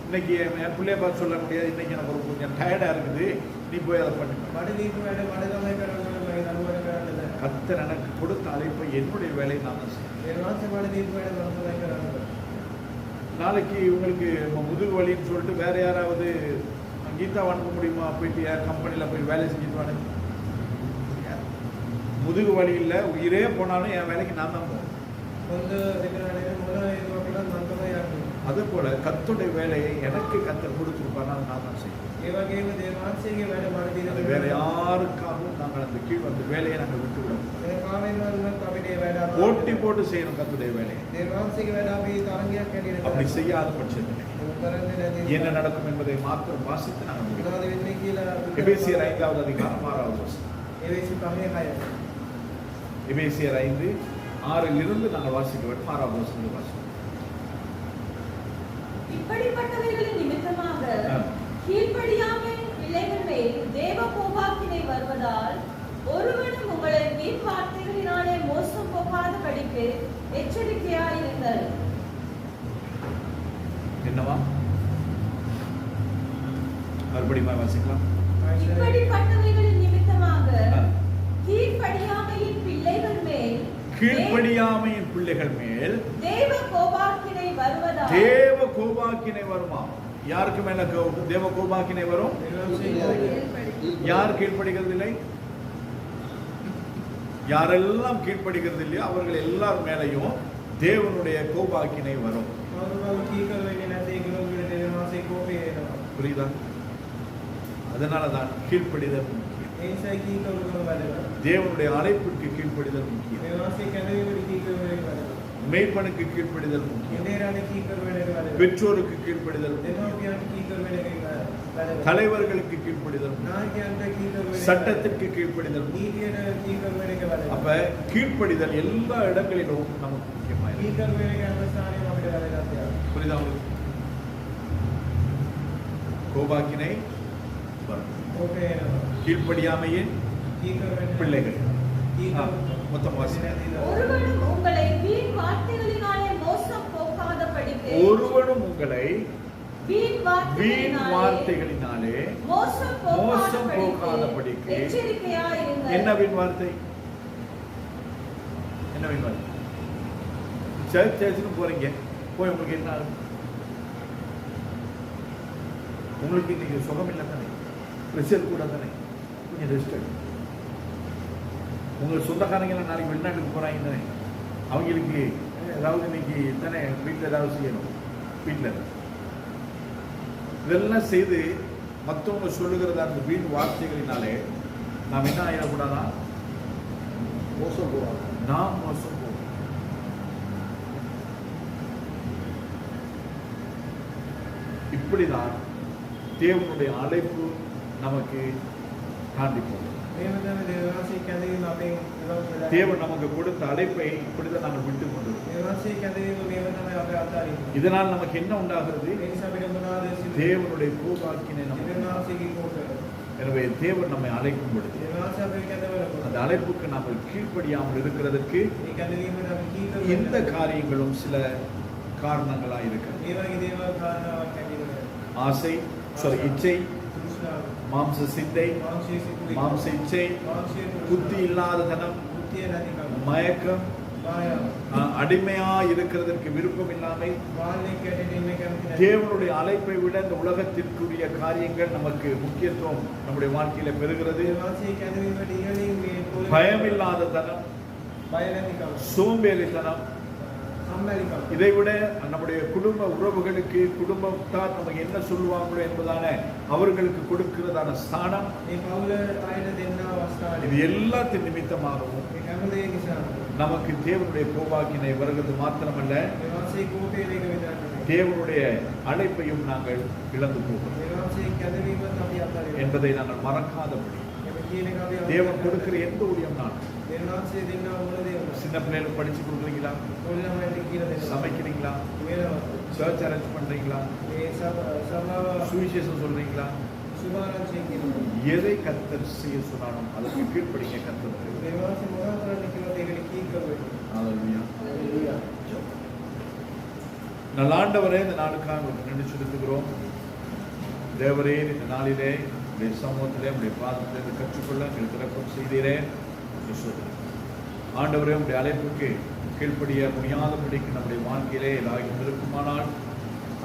இன்னைக்கு என் பிள்ளைய பார்த்து சொல்ல முடியாது, இன்னைக்கு எனக்கு ஒரு கொஞ்சம் டயர்டா இருக்குது, நீ போய் அதை பண்ணு. கர்த்தர் எனக்கு கொடுத்த அழைப்பை என்னுடைய வேலையை நான் தான் செய்வேன். நாளைக்கு இவங்களுக்கு முதுகு வலின்னு சொல்லிட்டு வேற யாராவது கீதா வாங்க முடியுமா? போயிட்டு கம்பெனியில் போய் வேலை செஞ்சுட்டு வாங்க. முதுகு வலி இல்லை, உயிரே போனாலும் என் வேலைக்கு நான் தான் போவேன். அதே போல கர்த்தருடைய வேலையை எனக்கு கர்த்தர் கொடுத்துருப்பாரு, நான் தான் செய்வேன். வேற யாருக்காகவும் நாங்கள் அந்த கீழ் அந்த வேலையை நாங்கள் விட்டுவிடும். போட்டி போட்டு செய்யணும் கர்த்தருடைய வேலையை. அப்படி செய்யாத பட்சத்தில் என்ன நடக்கும் என்பதை மாத்திரம் வாசித்து நாங்கள் எபேசியர் 5வது அதிகாரம் 6வது வசனம். எபேசியர் 5:6 நாங்கள் வாசிக்க வேண்டும். 6வது வசனம் வாசிக்கிறோம். இப்படிப்பட்டவைகளின் நிமித்தமாக கீழ்ப்படியாமை பிள்ளைகள் மேல் தேவ கோபாக்கினை வருவதால் ஒருவனும் உங்களை வீண் வார்த்தைகளினாலே மோசம் போகாதபடிக்கு எச்சரிக்கையாயிருங்கள். என்னவா? மறுபடியும் வாசிக்கலாம். இப்படிப்பட்டவைகளின் நிமித்தமாக கீழ்ப்படியாமையின் பிள்ளைகள் மேல் தேவ கோபாக்கினை வருவதால். தேவ கோபாக்கினை வருமா? யாருக்கு மேல தேவ கோபாக்கினை வரும்? யார் கீழ்ப்படுகிறது இல்லை? யாரெல்லாம் கீழ்ப்படுகிறது இல்லையோ அவர்கள் எல்லார் மேலையும் தேவனுடைய கோபாக்கினை வரும். புரியுதா? அதனாலதான் கீழ்ப்படிதல் முக்கியம். தேவனுடைய அழைப்புக்கு கீழ்ப்படிதல் முக்கியம். மேய்ப்பனுக்கு கீழ்ப்படிதல் முக்கியம். பெற்றோருக்கு கீழ்ப்படிதல் முக்கியம். தலைவர்களுக்கு கீழ்ப்படிதல் முக்கியம். சட்டத்திற்கு கீழ்ப்படிதல் முக்கியம். அப்ப கீழ்ப்படிதல் எல்லா இடங்களிலும் நமக்கு முக்கியமாயிருக்கு. புரியுதா? கோபாக்கினை கீழ்ப்படியாமையின் பிள்ளைகள். மொத்தம் ஒருவனும் உங்களை வீண் வார்த்தைகளினாலே மோசம் போகாதபடிக்கு. ஒருவனும் உங்களை வீண் வார்த்தைகளினாலே மோசம் போகாதபடிக்கு எச்சரிக்கையாயிருங்கள். என்ன வீண் வார்த்தை? என்ன வீண் வார்த்தை? சர்ச்சுக்கு போறீங்க, போய் உங்களுக்கு என்ன ஆகும்? உங்களுக்கு இன்னைக்கு சுகம் இல்லை தானே, ப்ரெஷர் கூட தானே, கொஞ்சம் ரெஸ்ட் எடுக்கும். உங்களுக்கு சொந்தக்காரங்கெல்லாம் நாளைக்கு வெளிநாட்டுக்கு போகிறாங்க தானே, அவங்களுக்கு ஏதாவது இன்னைக்கு தானே வீட்டில் ஏதாவது செய்யணும். வீட்டில் இதெல்லாம் செய்து மற்றவங்க சொல்லுகிறதா அந்த வீண் வார்த்தைகளினாலே நாம் என்ன ஆகிடக்கூடாதா? மோசம் போவாங்க. நாம் மோசம் போவோம். இப்படிதான் தேவனுடைய அழைப்பு நமக்கு காண்பிப்போம். தேவன் நமக்கு கொடுத்த அழைப்பை இப்படிதான் நாங்கள் விட்டு கொண்டிருக்கோம். இதனால் நமக்கு என்ன உண்டாகிறது? தேவனுடைய கோபாக்கினை. எனவே தேவன் நம்மை அழைக்கும் பொழுது அந்த அழைப்புக்கு நாம் கீழ்ப்படியாமல் இருக்கிறதற்கு எந்த காரியங்களும் சில காரணங்களா இருக்கிறது. ஆசை, இச்சை, மாம்ச சிந்தை, மாம்ச இச்சை, புத்தி இல்லாத தனம், மயக்கம், அடிமையா இருக்கிறதற்கு விருப்பம் இல்லாமை, தேவனுடைய அழைப்பை விட இந்த உலகத்திற்குரிய காரியங்கள் நமக்கு முக்கியத்துவம் நம்முடைய வாழ்க்கையில பெறுகிறது. பயமில்லாத தனம், சோம்பேறித்தனம், இதை விட நம்முடைய குடும்ப உறவுகளுக்கு குடும்பத்தார் நமக்கு என்ன சொல்லுவாங்களோ என்பதான அவர்களுக்கு கொடுக்கிறதான ஸ்தானம், இது எல்லாத்தின் நிமித்தமாகவும் நமக்கு தேவனுடைய கோபாக்கினை வருகிறது மாத்திரமல்ல, தேவனுடைய அழைப்பையும் நாங்கள் இழந்து போகிறோம் என்பதை நாங்கள் மறக்காதபடி தேவன் கொடுக்கிற எந்த ஊழியம் நான் சின்ன பிள்ளைகளுக்கு படிச்சு கொடுக்குறீங்களா? சமைக்கிறீங்களா? சர்ச் அரேஞ்ச் பண்றீங்களா? சுவிசேஷம் சொல்றீங்களா? எதை கர்த்தர் செய்ய சொன்னாலும் அதற்கு கீழ்ப்படிங்க. கர்த்தர் நல்லாண்டவரே, இந்த நாளுக்காக நினைச்சிருக்கிறோம். தேவரே, இந்த நாளிலே உடைய சமூகத்திலே உடைய பாதத்திலிருந்து கற்றுக்கொள்ள எங்களுக்கு இறக்கம் செய்தீரே. ஆண்டவரே, உடைய அழைப்புக்கு கீழ்ப்படிய முடியாதபடிக்கு நம்முடைய வாழ்க்கையிலே ஏதாவது இருக்குமானால்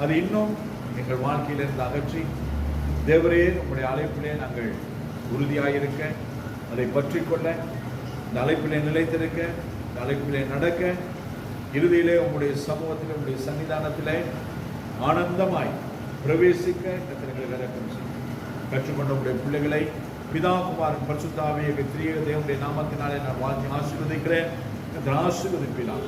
அது இன்னும் எங்கள் வாழ்க்கையிலிருந்து அகற்றி தேவரே உங்களுடைய அழைப்பிலே நாங்கள் உறுதியாயிருக்க, அதை பற்றி கொள்ள, இந்த அழைப்பிலே நிலைத்திருக்க, இந்த அழைப்பிலே நடக்க, இறுதியிலே உங்களுடைய சமூகத்திலே உங்களுடைய சன்னிதானத்திலே ஆனந்தமாய் பிரவேசிக்க கர்த்தர்களுக்கு இறக்கம் செய்யும். கற்றுக்கொண்ட உங்களுடைய பிள்ளைகளை பிதா குமாரன் பரிசுத்த ஆவியாக திரியேக தேவனுடைய நாமத்தினாலே நான் வாழ்த்தி ஆசீர்வதிக்கிறேன். ஆசீர்வதிப்பினால்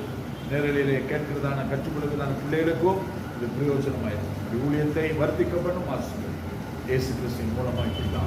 நேரலிலே கேட்கிறதான கற்றுக்கொள்கிறதான பிள்ளைகளுக்கும் இது பிரயோஜனமாயிருக்கும். ஊழியத்தை வர்த்திக்கப்படும் ஆசீர்வதி இயேசு கிறிஸ்துவின் மூலமாய் பிதா.